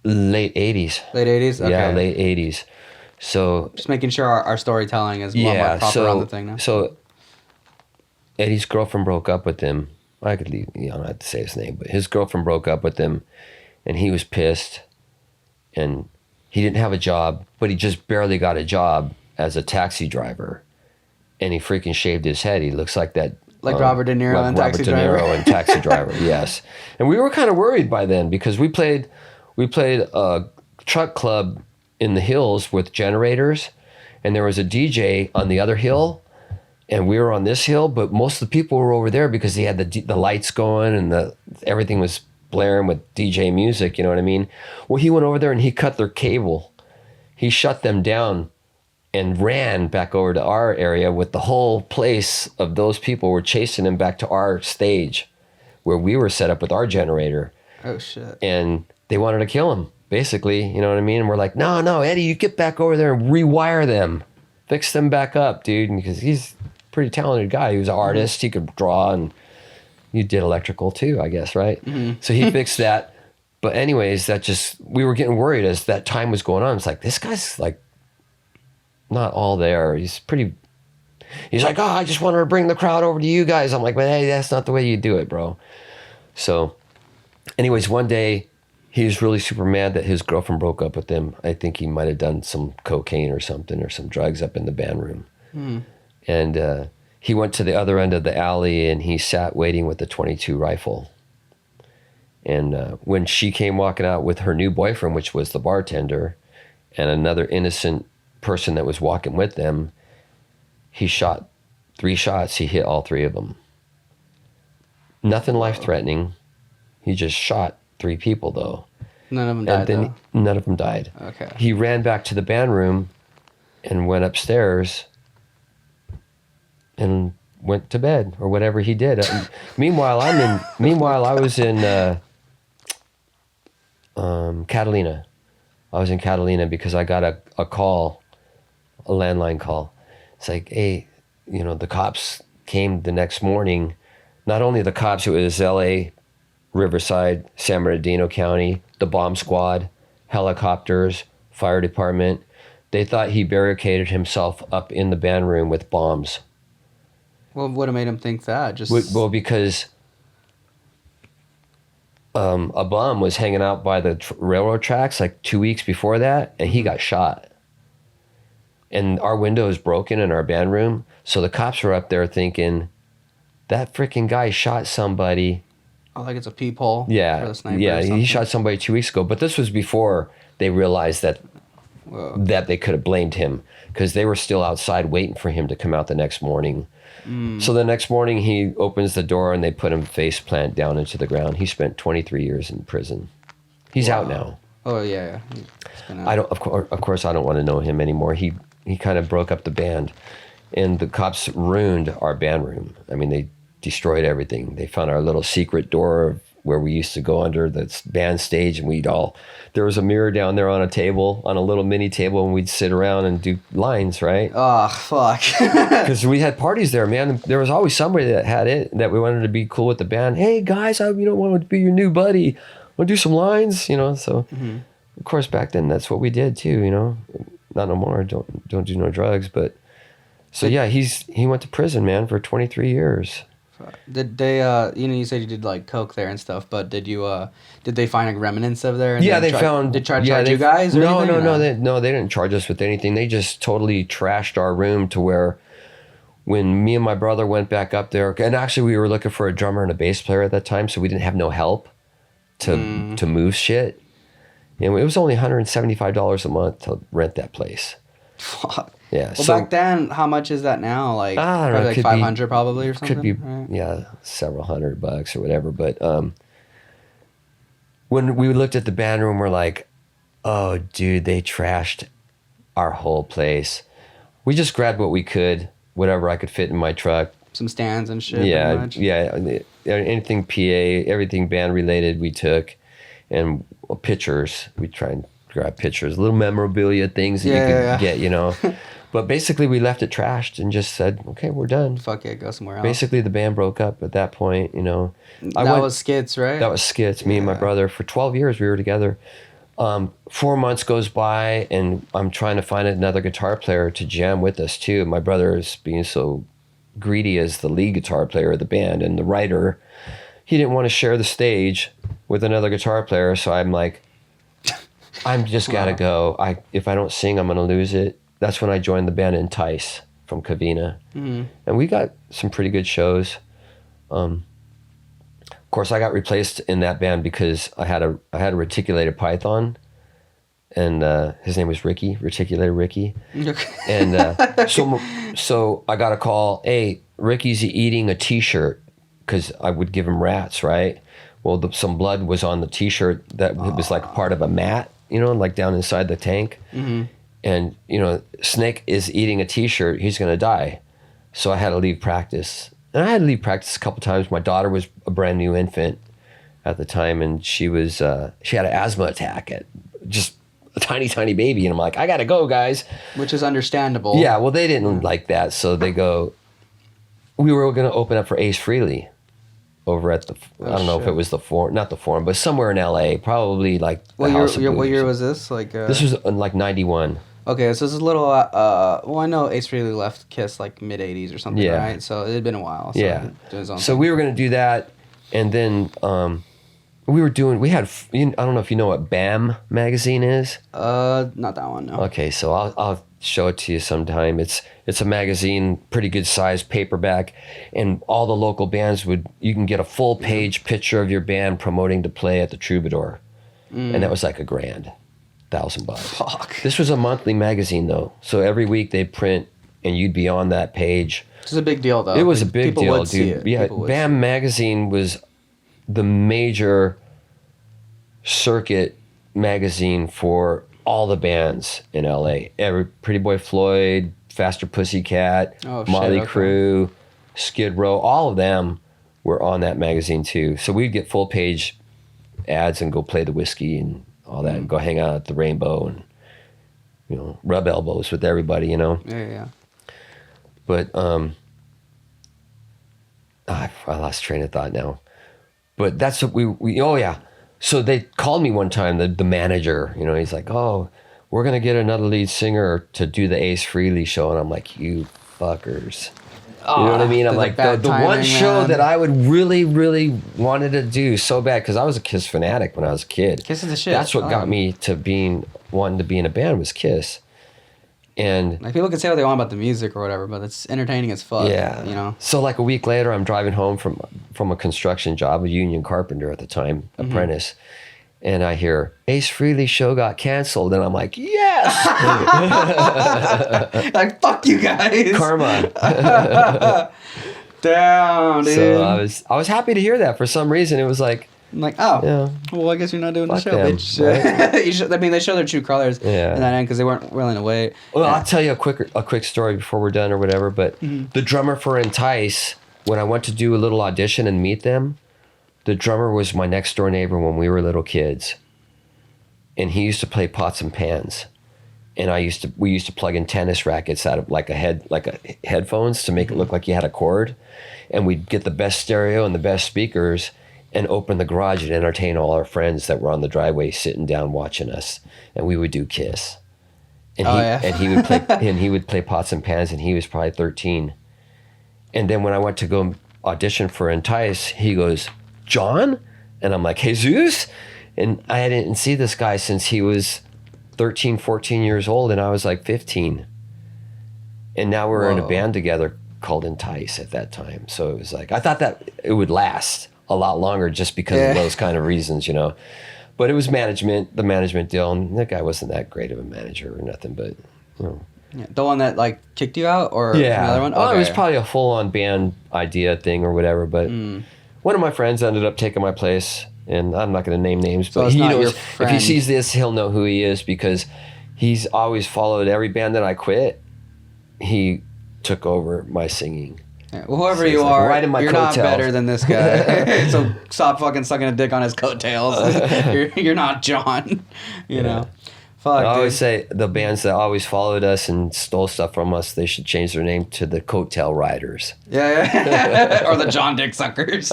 late 80s. Late 80s? Okay. Yeah, late 80s. So just making sure our storytelling is more proper on the thing now. So Eddie's girlfriend broke up with him. I could leave, I don't have to say his name, but his girlfriend broke up with him, and he was pissed, and he didn't have a job, but he just barely got a job as a taxi driver, and he freaking shaved his head. He looks like that. Like Robert De Niro and Taxi Driver. Robert De Niro and Taxi Driver, yes. And we were kind of worried by then because we played a truck club in the hills with generators, and there was a DJ on the other hill, and we were on this hill, but most of the people were over there because he had the lights going and everything was blaring with DJ music, you know what I mean? Well, he went over there and he cut their cable. He shut them down and ran back over to our area with the whole place of those people were chasing him back to our stage where we were set up with our generator. Oh, shit. And they wanted to kill him, basically, you know what I mean? And we're like, no, Eddie, you get back over there and rewire them. Fix them back up, dude. Because he's a pretty talented guy. He was an artist. He could draw, and you did electrical too, I guess, right? Mm-hmm. So he fixed that. But anyways, we were getting worried as that time was going on. It's like, this guy's like not all there. He's like, oh, I just wanted to bring the crowd over to you guys. I'm like, but hey, that's not the way you do it, bro. So, anyways, one day he was really super mad that his girlfriend broke up with him. I think he might have done some cocaine or something or some drugs up in the band room. And he went to the other end of the alley and he sat waiting with a .22 rifle. And when she came walking out with her new boyfriend, which was the bartender, and another innocent person that was walking with them, he shot 3 shots. He hit all 3 of them. Nothing life-threatening. He just shot 3 people, though. None of them died, though? None of them died. Okay. He ran back to the band room and went upstairs and went to bed or whatever he did. Meanwhile, I was in Catalina. I was in Catalina because I got a call, a landline call. It's like, hey, the cops came the next morning. Not only the cops, it was LA, Riverside, San Bernardino County, the bomb squad, helicopters, fire department. They thought he barricaded himself up in the band room with bombs. Well, what made him think that? Well, because a bum was hanging out by the railroad tracks like 2 weeks before that, and he got shot. And our window is broken in our band room, so the cops were up there thinking, that freaking guy shot somebody. Oh, like it's a peephole? Yeah, for the sniper yeah, or he something? shot somebody 2 weeks ago. But this was before they realized that they could have blamed him, because they were still outside waiting for him to come out the next morning. So the next morning he opens the door and they put him face plant down into the ground. He spent 23 years in prison. He's out now. Oh, yeah. He's been out. I don't. Of course, I don't want to know him anymore. He kind of broke up the band, and the cops ruined our band room. I mean, they destroyed everything. They found our little secret door where we used to go under the band stage, and there was a mirror down there on a little mini table, and we'd sit around and do lines, right? Oh, fuck. Because we had parties there, man. There was always somebody that had it, that we wanted to be cool with the band. Hey, guys, I want to be your new buddy. Want to do some lines, So, of course, back then, that's what we did, too, Not no more. Don't do no drugs, but... So, yeah, he went to prison, man, for 23 years. Did they, you said you did like coke there and stuff, but did they find like remnants of there? And Yeah, they found. Did try to charge you guys? Or No, anything, they didn't charge us with anything. They just totally trashed our room to where, when me and my brother went back up there, and actually we were looking for a drummer and a bass player at that time, so we didn't have no help to move shit. And it was only $175 a month to rent that place. Fuck. Yeah. Well, back then, how much is that now? Like, I don't know, probably like 500 probably or something? Could be, right? yeah, several $100 or whatever. But when we looked at the band room, we're like, oh, dude, they trashed our whole place. We just grabbed what we could, whatever I could fit in my truck. Some stands and shit. Yeah, anything PA, everything band related we took, and pictures. We try and grab pictures, little memorabilia things that you could get, But basically, we left it trashed and just said, okay, we're done. Fuck it, go somewhere else. Basically, the band broke up at that point, That was Skits, right? That was Skits. Me and my brother, for 12 years, we were together. 4 months goes by, and I'm trying to find another guitar player to jam with us, too. My brother is being so greedy as the lead guitar player of the band and the writer. He didn't want to share the stage with another guitar player, so I'm like, I'm just gotta go. If I don't sing, I'm gonna lose it. That's when I joined the band Entice from Covina. And we got some pretty good shows. Of course, I got replaced in that band because I had a reticulated python, and his name was Ricky, Reticulated Ricky. And so I got a call, hey, Ricky's eating a T-shirt, because I would give him rats, right? Well, some blood was on the T-shirt that was like part of a mat, like down inside the tank. And, Snake is eating a T-shirt, he's going to die. So I had to leave practice. And I had to leave practice a couple times. My daughter was a brand new infant at the time, and she had an asthma attack at just a tiny, tiny baby. And I'm like, I got to go, guys. Which is understandable. Yeah, well, they didn't like that. So they go, we were going to open up for Ace Frehley over at I don't know if it was the Forum, not the Forum, but somewhere in LA, probably like what year was this? Like this was in like 91. Okay, so this is a little. Well, I know Ace Frehley left Kiss like mid '80s or something, right? So it had been a while. So yeah. So we were gonna do that, And then we had, I don't know if you know what BAM magazine is. Not that one, no. Okay, so I'll show it to you sometime. It's a magazine, pretty good size paperback, and all the local bands you can get a full page picture of your band promoting to play at the Troubadour. And that was like $1,000. Fuck. This was a monthly magazine though. So every week they'd print and you'd be on that page. It's a big deal though. It was a big People deal, would see dude. it. Yeah, People would see BAM it. magazine was the major circuit magazine for all the bands in LA. Pretty Boy Floyd, Faster Pussycat, Oh, shit, Motley okay. Crue, Skid Row, all of them were on that magazine too. So we'd get full page ads and go play the Whiskey and all that and go hang out at the Rainbow and, rub elbows with everybody, Yeah. But I lost train of thought now. But that's what we oh yeah. So they called me one time, the manager, he's like, oh, we're going to get another lead singer to do the Ace Frehley show. And I'm like, you fuckers. You know what I mean? I'm like, the one show that I would really, really wanted to do so bad, because I was a Kiss fanatic when I was a kid. Kiss is the shit. That's what got me to wanting to be in a band was Kiss. And Like, people can say what they want about the music or whatever, but it's entertaining as fuck. yeah. So like a week later, I'm driving home from a construction job, a union carpenter at the time, apprentice. And I hear Ace Frehley show got canceled, and I'm like, yes, Like, fuck you guys. karma. Damn, dude. So I was happy to hear that. For some reason, it was like, I'm like, oh, yeah, well, I guess you're not doing the Fuck show, them, bitch. right? I mean, they show their true colors Yeah. in that end because they weren't willing to wait. Well, Yeah. I'll tell you a quick story before we're done or whatever. But the drummer for Entice, when I went to do a little audition and meet them, the drummer was my next door neighbor when we were little kids, and he used to play pots and pans, and we used to plug in tennis rackets out of headphones to make it look like you had a cord, and we'd get the best stereo and the best speakers and open the garage and entertain all our friends that were on the driveway sitting down watching us, and we would do Kiss. And he would play pots and pans, and he was probably 13. And then when I went to go audition for Entice, he goes, John? And I'm like, Jesus? And I didn't see this guy since he was 13, 14 years old, and I was like 15. And now we're in a band together called Entice at that time. So it was like, I thought that it would last a lot longer just because of those kind of reasons, But it was the management deal, and that guy wasn't that great of a manager or nothing, but, Yeah, the one that, like, kicked you out, or Yeah. another one? Oh, it was Okay. probably a full-on band idea thing or whatever, but one of my friends ended up taking my place, and I'm not going to name names, So but it's he not knows, your if he friend. sees this, he'll know who he is, because he's always followed every band that I quit. He took over my singing. Yeah, well, whoever So you it's like are, right in my you're not coattails. better than this guy. So stop fucking sucking a dick on his coattails. you're not John. You know. Fuck, I dude. always say the bands that always followed us and stole stuff from us, they should change their name to the Coattail Riders. Yeah. Or the John Dick Suckers.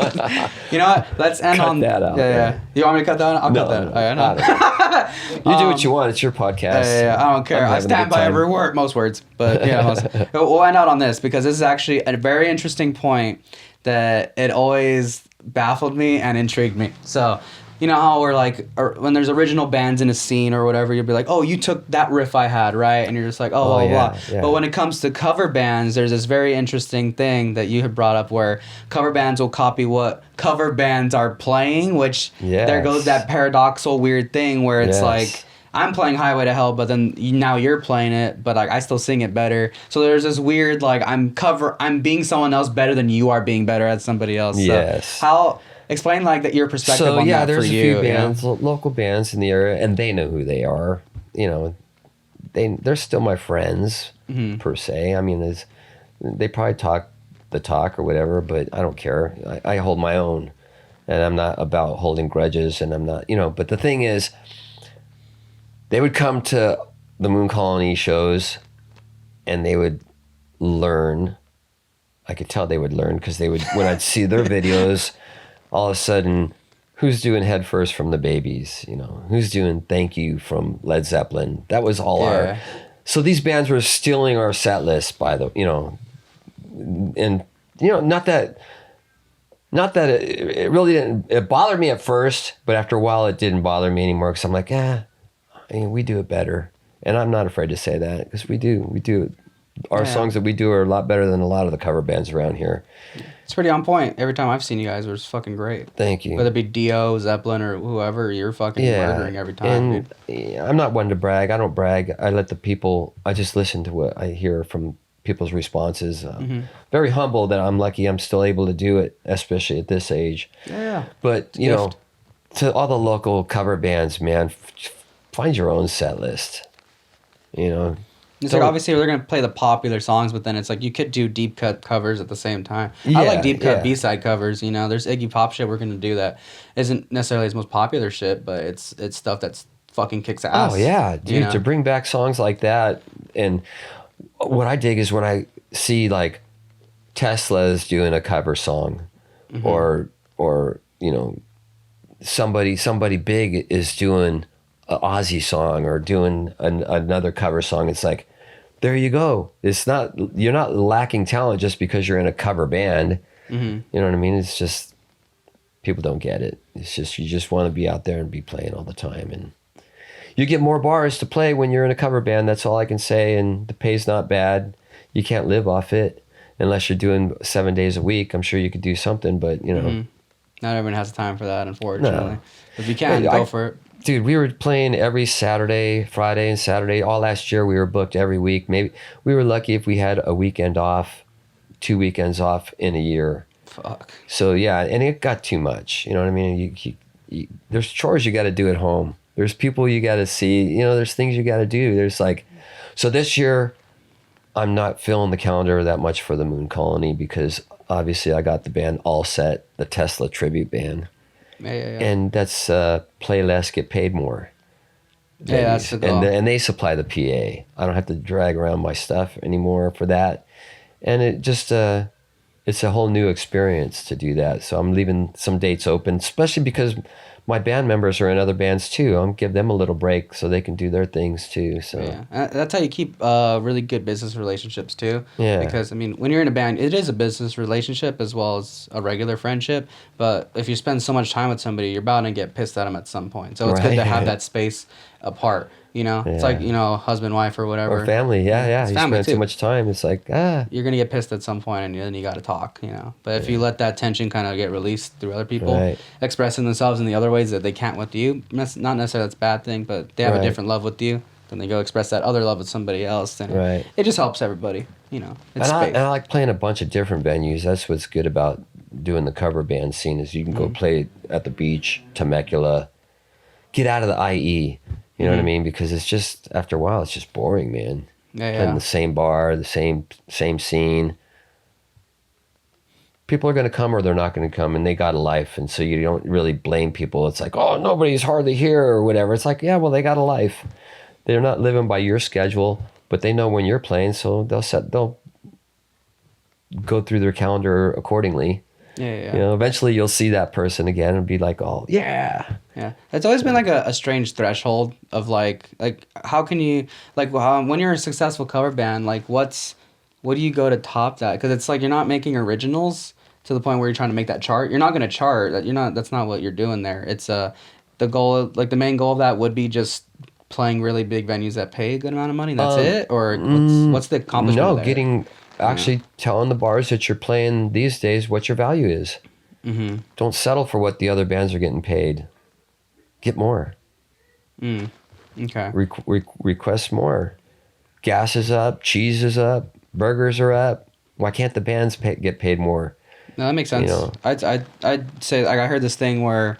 You know what? Let's end Cut on that out, Yeah. yeah. You want me to cut that one? I'll cut that. I know. You do what you want. It's your podcast. Yeah, I don't care. I'm I having a stand good by time. every word, most words, but yeah, we'll end out on this because this is actually a very interesting point that it always baffled me and intrigued me. So, you know how we're like, when there's original bands in a scene or whatever, you'll be like, oh, you took that riff I had, right? And you're just like, blah, yeah, blah. yeah. But when it comes to cover bands, there's this very interesting thing that you had brought up where cover bands will copy what cover bands are playing, which there goes that paradoxical weird thing where it's Yes. like, I'm playing Highway to Hell, but then now you're playing it, but like I still sing it better. So there's this weird like I'm being someone else better than you are being better at somebody else. So Yes. how explain like that your perspective So on yeah, that there's for a you. few bands, local bands in the area, and they know who they are. You know, they're still my friends per se. I mean, they probably talk the talk or whatever, but I don't care. I hold my own, and I'm not about holding grudges, and I'm not, But the thing is, they would come to the Moon Colony shows, and they would learn. I could tell they would learn because they would, when I'd see their videos, all of a sudden, who's doing Head First from the Babies? Who's doing Thank You from Led Zeppelin? That was all our. So these bands were stealing our set list not Not that it really didn't. It bothered me at first, but after a while, it didn't bother me anymore because I'm like, we do it better, and I'm not afraid to say that because we do. We do. Our songs that we do are a lot better than a lot of the cover bands around here. It's pretty on point. Every time I've seen you guys, it was fucking great. Thank you. Whether it be Dio, Zeppelin, or whoever, you're fucking murdering every time. And I'm not one to brag. I don't brag. I let the people. I just listen to what I hear from people's responses. Very humble that I'm lucky I'm still able to do it, especially at this age. Yeah. But you know, to all the local cover bands, man, find your own set list. You know. It's like obviously they're gonna play the popular songs, but then it's like you could do deep cut covers at the same time. I like deep cut B-side covers. You know, there's Iggy Pop shit we're gonna do that isn't necessarily his most popular shit, but it's stuff that's fucking kicks ass. Oh yeah, dude! You know? To bring back songs like that, and what I dig is when I see like Tesla's doing a cover song, or you know, somebody big is doing an Ozzy song or doing another cover song. It's like, there you go. It's not, you're not lacking talent just because you're in a cover band. You know what I mean? It's just, people don't get it. It's just, you just want to be out there and be playing all the time. And you get more bars to play when you're in a cover band. That's all I can say. And the pay's not bad. You can't live off it unless you're doing 7 days a week. I'm sure you could do something, but you know. Not everyone has time for that, unfortunately. No. If you can, go for it. Dude, we were playing every Saturday, Friday and Saturday. All last year we were booked every week. Maybe we were lucky if we had a weekend off, 2 weekends off in a year. Fuck. So yeah, and it got too much. You know what I mean? You, there's chores you got to do at home. There's people you got to see. You know, there's things you got to do. There's like, so this year I'm not filling the calendar that much for the Moon Colony because obviously I got the band all set, the Tesla tribute band. Yeah. And that's play less, get paid more. Yeah, that's the goal. And they supply the PA. I don't have to drag around my stuff anymore for that. And it just, it's a whole new experience to do that. So I'm leaving some dates open, especially because my band members are in other bands too. I'll give them a little break so they can do their things too. So yeah, that's how you keep really good business relationships too. Yeah. Because I mean, when you're in a band, it is a business relationship as well as a regular friendship. But if you spend so much time with somebody, you're bound to get pissed at them at some point. So it's good to have that space apart. You know, it's like, you know, husband, wife, or whatever. Or family, yeah. It's you family spend too. too much time. It's like, You're going to get pissed at some point, and then you got to talk, you know. But if you let that tension kind of get released through other people, expressing themselves in the other ways that they can't with you, not necessarily that's a bad thing, but they have a different love with you, then they go express that other love with somebody else, and it just helps everybody, you know. It's and I like playing a bunch of different venues. That's what's good about doing the cover band scene is you can go play at the beach, Temecula, get out of the IE. You know what I mean? Because it's just, after a while, it's just boring, man. Playing the same bar, the same scene. People are going to come or they're not going to come, and they got a life. And so you don't really blame people. It's like, oh, nobody's hardly here or whatever. It's like, yeah, well, they got a life. They're not living by your schedule, but they know when you're playing, so they'll go through their calendar accordingly. Yeah. You know, eventually you'll see that person again and be like, oh, yeah. Yeah. It's always been like a strange threshold of like how can you, like when you're a successful cover band, like what do you go to top that? Because it's like you're not making originals to the point where you're trying to make that chart. You're not going to chart. That's not what you're doing there. It's the goal, like the main goal of that would be just playing really big venues that pay a good amount of money. That's it? Or what's the accomplishment No, there? getting... Actually telling the bars that you're playing these days what your value is. Don't settle for what the other bands are getting paid. Get more. Okay. Request more. Gas is up. Cheese is up. Burgers are up. Why can't the bands get paid more? No, that makes sense. You know? I'd say, like, I heard this thing where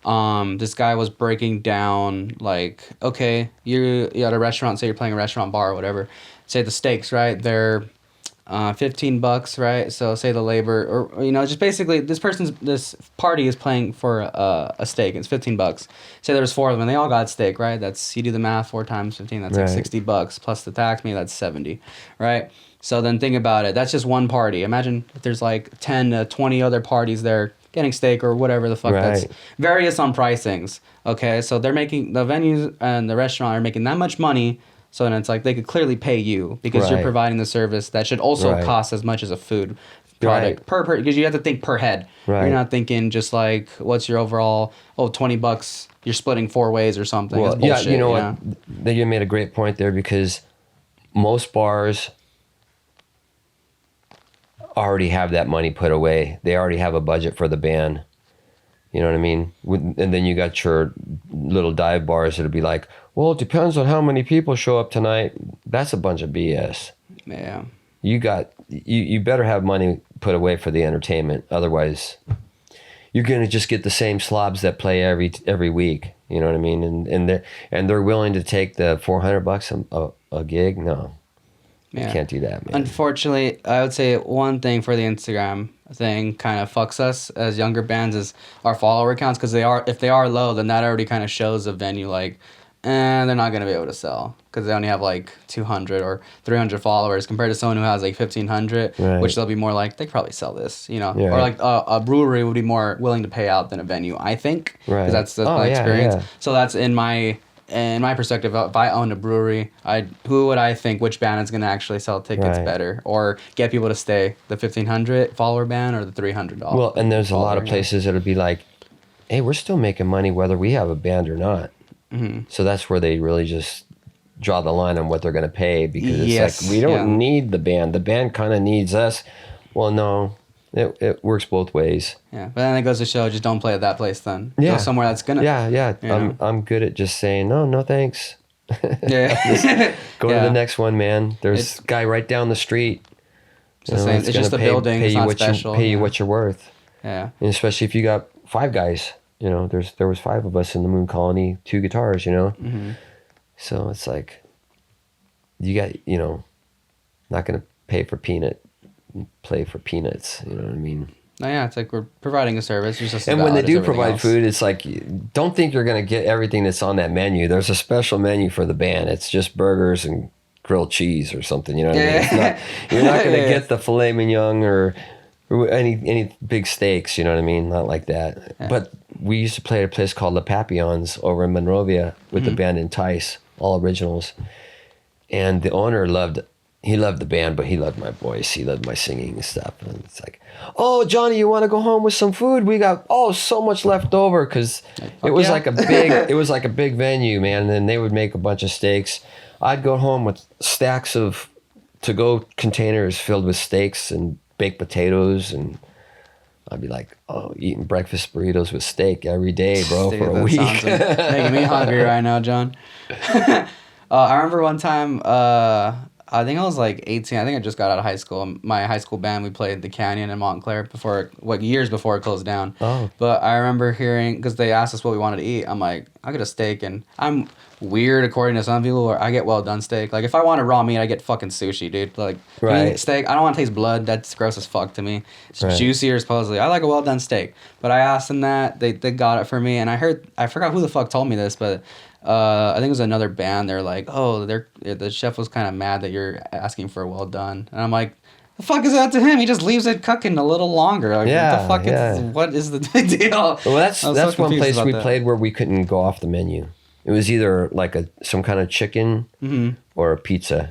this guy was breaking down, like, okay, you're at a restaurant, say you're playing a restaurant bar or whatever. Say the steaks, right? They're $15, right? So say the labor, or just basically this party is playing for a steak. It's $15. Say there's 4 of them, and they all got steak, right? That's, you do the math, 4 times 15. That's like $60 plus the tax. Maybe that's 70, right? So then think about it. That's just one party. Imagine if there's like 10 to 20 other parties there getting steak or whatever the fuck. That's various on pricings. Okay, so they're making, the venues and the restaurant are making that much money. So then it's like they could clearly pay you because you're providing the service that should also cost as much as a food product Right. per because you have to think per head. Right. You're not thinking just like what's your overall $20 you're splitting 4 ways or something. Well, It's bullshit, you know what? You made a great point there, because most bars already have that money put away. They already have a budget for the band. You know what I mean? And then you got your little dive bars that'll be like, well, it depends on how many people show up tonight. That's a bunch of BS. Yeah. You better have money put away for the entertainment. Otherwise, you're gonna just get the same slobs that play every week. You know what I mean? And they're willing to take the $400 a gig. No, Yeah. you can't do that, man. Unfortunately, I would say one thing for the Instagram thing kind of fucks us as younger bands is our follower counts, because if they are low, then that already kind of shows a venue like, they're not gonna be able to sell because they only have like 200 or 300 followers compared to someone who has like 1,500, Right. which they'll be more like they could probably sell this, you know, Yeah. or like a brewery would be more willing to pay out than a venue, I think, Right. because that's Oh, my yeah, experience. yeah. So that's in my perspective. If I owned a brewery, who would I think which band is going to actually sell tickets Right. better or get people to stay? The 1,500 follower band or the $300? Well, and there's a lot of follower, places that'll be like, hey, we're still making money whether we have a band or not. Mm-hmm. So that's where they really just draw the line on what they're going to pay, because it's Yes, like, we don't yeah. need the band. The band kind of needs us. Well, no, it works both ways. Yeah, but then it goes to show, just don't play at that place then. Yeah. Go somewhere that's gonna. Yeah. You know? I'm good at just saying, no thanks. Yeah. Go Yeah. to the next one, man. There's It's- a guy right down the street. It's just gonna the building. Pay It's you not what special. pay you yeah. what you're worth. Yeah. And especially if you got 5 guys. You know, there was 5 of us in the Moon Colony, 2 guitars. You know, Mm-hmm. so it's like, you got, not gonna play for peanuts. You know what I mean? No, yeah, it's like we're providing a service. It's just as And when they valid as do everything provide else. food, it's like, don't think you're going to get everything that's on that menu. There's a special menu for the band. It's just burgers and grilled cheese or something. You know what I mean? It's not, you're not going to Yeah. get the filet mignon or any big steaks. You know what I mean? Not like that. Yeah. But we used to play at a place called La Papillons over in Monrovia with the band Entice, all originals. And the owner loved the band, but he loved my voice. He loved my singing and stuff. And it's like, oh, Johnny, you want to go home with some food? We got so much left over, because it was yeah. like a big venue, man. And then they would make a bunch of steaks. I'd go home with stacks of to-go containers filled with steaks and baked potatoes, and I'd be like, eating breakfast burritos with steak every day, bro, Dude, for a that week. sounds making me hungry right now, John. I remember one time, I think I was like 18. I think I just got out of high school. My high school band, we played the Canyon in Montclair years before it closed down. Oh. But I remember hearing, because they asked us what we wanted to eat. I'm like, I'll get a steak. And I'm weird according to some people, where I get well done steak. Like, if I want a raw meat, I get fucking sushi, dude. Like, Right. steak, I don't want to taste blood. That's gross as fuck to me. It's Right. juicier, supposedly. I like a well done steak. But I asked them that. They got it for me. And I forgot who the fuck told me this, but I think it was another band. They're like, the chef was kind of mad that you're asking for a well done. And I'm like, the fuck is that to him? He just leaves it cooking a little longer. Like, Yeah, what the fuck yeah. what is the big deal? Well, that's I was one confused place about we that. played where we couldn't go off the menu. It was either like some kind of chicken or a pizza.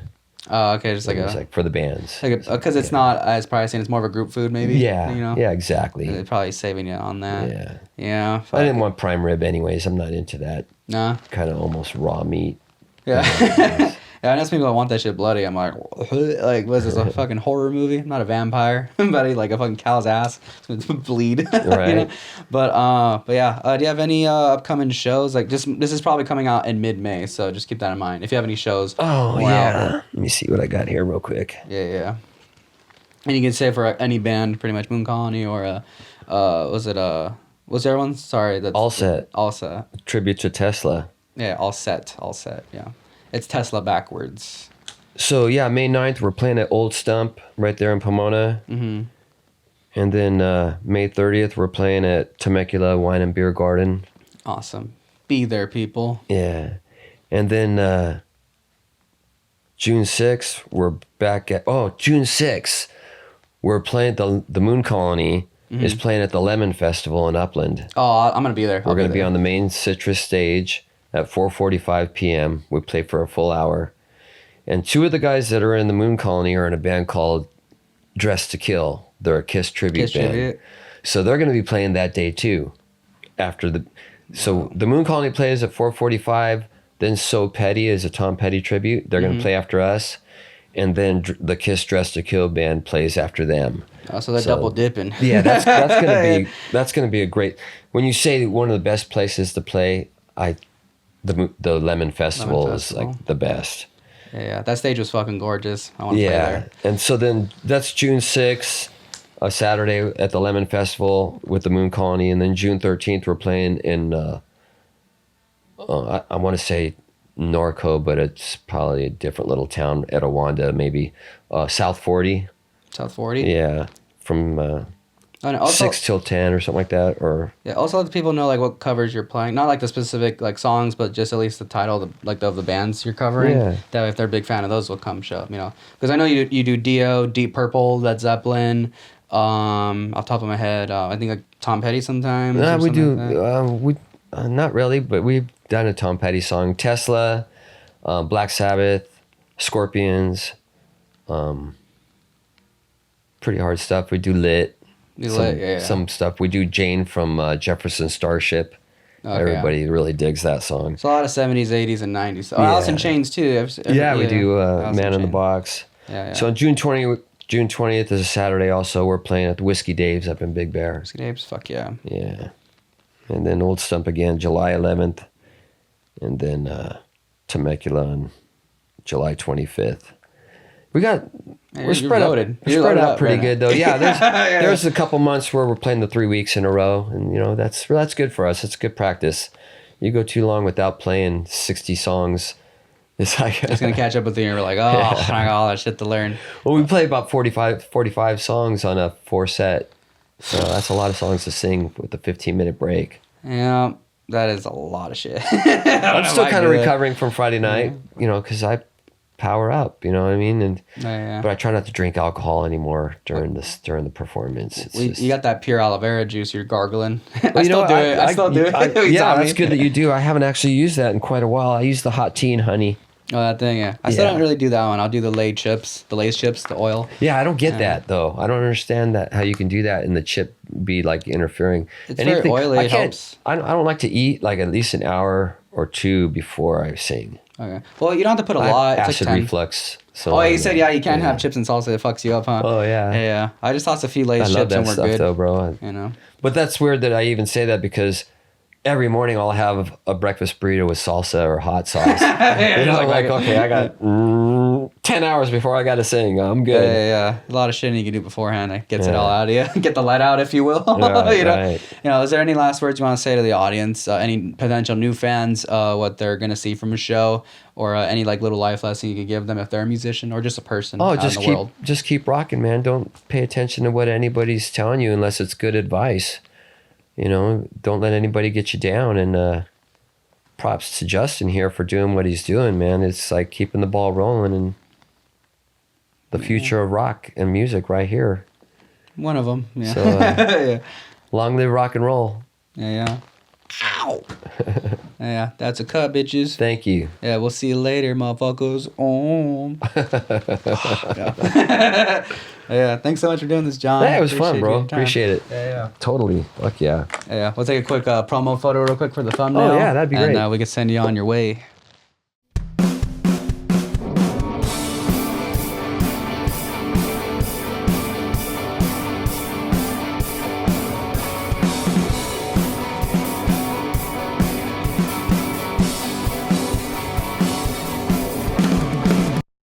Oh, okay, just like It was like for the bands. because it's not as pricey, it's more of a group food, maybe. Yeah, you know. yeah, exactly. They're probably saving you on that. Yeah. Yeah. I didn't want prime rib anyways. I'm not into that Nah. kind of almost raw meat. Yeah. Yeah, I know some people that want that shit bloody. I'm like, what is this, a fucking horror movie? I'm not a vampire. But like a fucking cow's ass to bleed. Right. You know? But yeah. Do you have any upcoming shows? Like, this is probably coming out in mid-May, so just keep that in mind. If you have any shows. Oh, more yeah. out. Let me see what I got here real quick. Yeah. And you can say for any band, pretty much Moon Colony or was there one? Sorry, that's All Set. All Set. Tribute to Tesla. Yeah, All Set. Yeah. It's Tesla backwards. So, yeah, May 9th, we're playing at Old Stump right there in Pomona. Mm-hmm. And then May 30th, we're playing at Temecula Wine and Beer Garden. Awesome. Be there, people. Yeah. And then June 6th, we're back at... Oh, June 6th, we're playing the Moon Colony is playing at the Lemon Festival in Upland. Oh, I'm going to be there. We're going to be on the main Citrus stage at 4:45 p.m. We play for a full hour. And 2 of the guys that are in the Moon Colony are in a band called Dress to Kill. They're a Kiss tribute Kiss band. tribute. So they're going to be playing that day too. So the Moon Colony plays at 4:45. Then So Petty is a Tom Petty tribute. They're going to play after us. And then the Kiss Dress to Kill band plays after them. Oh, so they're double dipping. Yeah, that's gonna be a great. When you say one of the best places to play, the Lemon Festival is like the best. Yeah, that stage was fucking gorgeous. I want to play there. And so then that's June 6th, a Saturday at the Lemon Festival with the Moon Colony, and then June 13th we're playing in. I want to say Norco, but it's probably a different little town, Etowanda, maybe South 40. South 40? Yeah, from And also, 6 till 10 or something like that. Or yeah, also let the people know like what covers you're playing. Not like the specific like songs, but just at least the title of the bands you're covering. Yeah. That way if they're a big fan of those, will come show up. You know, because I know you do Dio, Deep Purple, Led Zeppelin. Off the top of my head, I think like Tom Petty sometimes. no, or we do. something like that. Not really, but we've done a Tom Petty song. Tesla, Black Sabbath, Scorpions. Pretty hard stuff. We do Lit. Some stuff. We do Jane from Jefferson Starship. Okay, Everybody really digs that song. It's a lot of 70s, 80s, and 90s. Oh, Alice in Chains too. We do Alice Man in the Chains. Box. Yeah. So on June 20th is a Saturday also. We're playing at the Whiskey Dave's up in Big Bear. Whiskey Dave's, fuck yeah. Yeah. And then Old Stump again, July 11th. And then Temecula on July 25th. We're spread out pretty good though. Yeah, there's a couple months where we're playing the 3 weeks in a row, and you know that's good for us. It's good practice. You go too long without playing 60 songs, it's like It's gonna catch up with you, and you're like, oh, I got all that shit to learn. Well, we play about 45 songs on a 4 set, so that's a lot of songs to sing with a 15-minute break. Yeah, that is a lot of shit. I'm still kind of recovering from Friday night, you know, because I power up, you know what I mean? And but I try not to drink alcohol anymore during the performance. You got that pure aloe vera juice you're gargling. Well, I still do it. Yeah, that's good that you do. I haven't actually used that in quite a while. I use the hot tea and honey. Oh, that thing, yeah. I still don't really do that one. I'll do the Lay's chips, the oil. Yeah, I don't get that though. I don't understand that how you can do that and the chip be like interfering. It's very oily. It helps. I don't like to eat like at least an hour or two before I sing. Okay. Well, you don't have to put a lot. It's acid like 10. reflux. So you said you can't have chips and salsa. It fucks you up, huh? Oh yeah. Yeah. I just tossed a few Lay's I love chips and that we're stuff good. though, bro. You know. But that's weird that I even say that because every morning I'll have a breakfast burrito with salsa or hot sauce. You know, like okay, I got 10 hours before I got to sing. I'm good. Yeah. A lot of shit you can do beforehand. It gets it all out of you. Get the lead out, if you will. Right, you know. right. You know. Is there any last words you want to say to the audience? Any potential new fans? What they're gonna see from a show, or any like little life lesson you could give them if they're a musician or just a person out in the world? Just keep rocking, man. Don't pay attention to what anybody's telling you unless it's good advice. You know, don't let anybody get you down. And props to Justin here for doing what he's doing, man. It's like keeping the ball rolling and the future of rock and music right here. One of them. Yeah. So, long live rock and roll. Yeah. Ow. Yeah, that's a cut, bitches. Thank you. Yeah, we'll see you later, motherfuckers. Yeah, thanks so much for doing this, John. Yeah, it was fun, bro. Appreciate it. Yeah. Totally. Fuck yeah. Yeah, we'll take a quick promo photo real quick for the thumbnail. Oh, yeah, that'd be great. And we can send you on your way.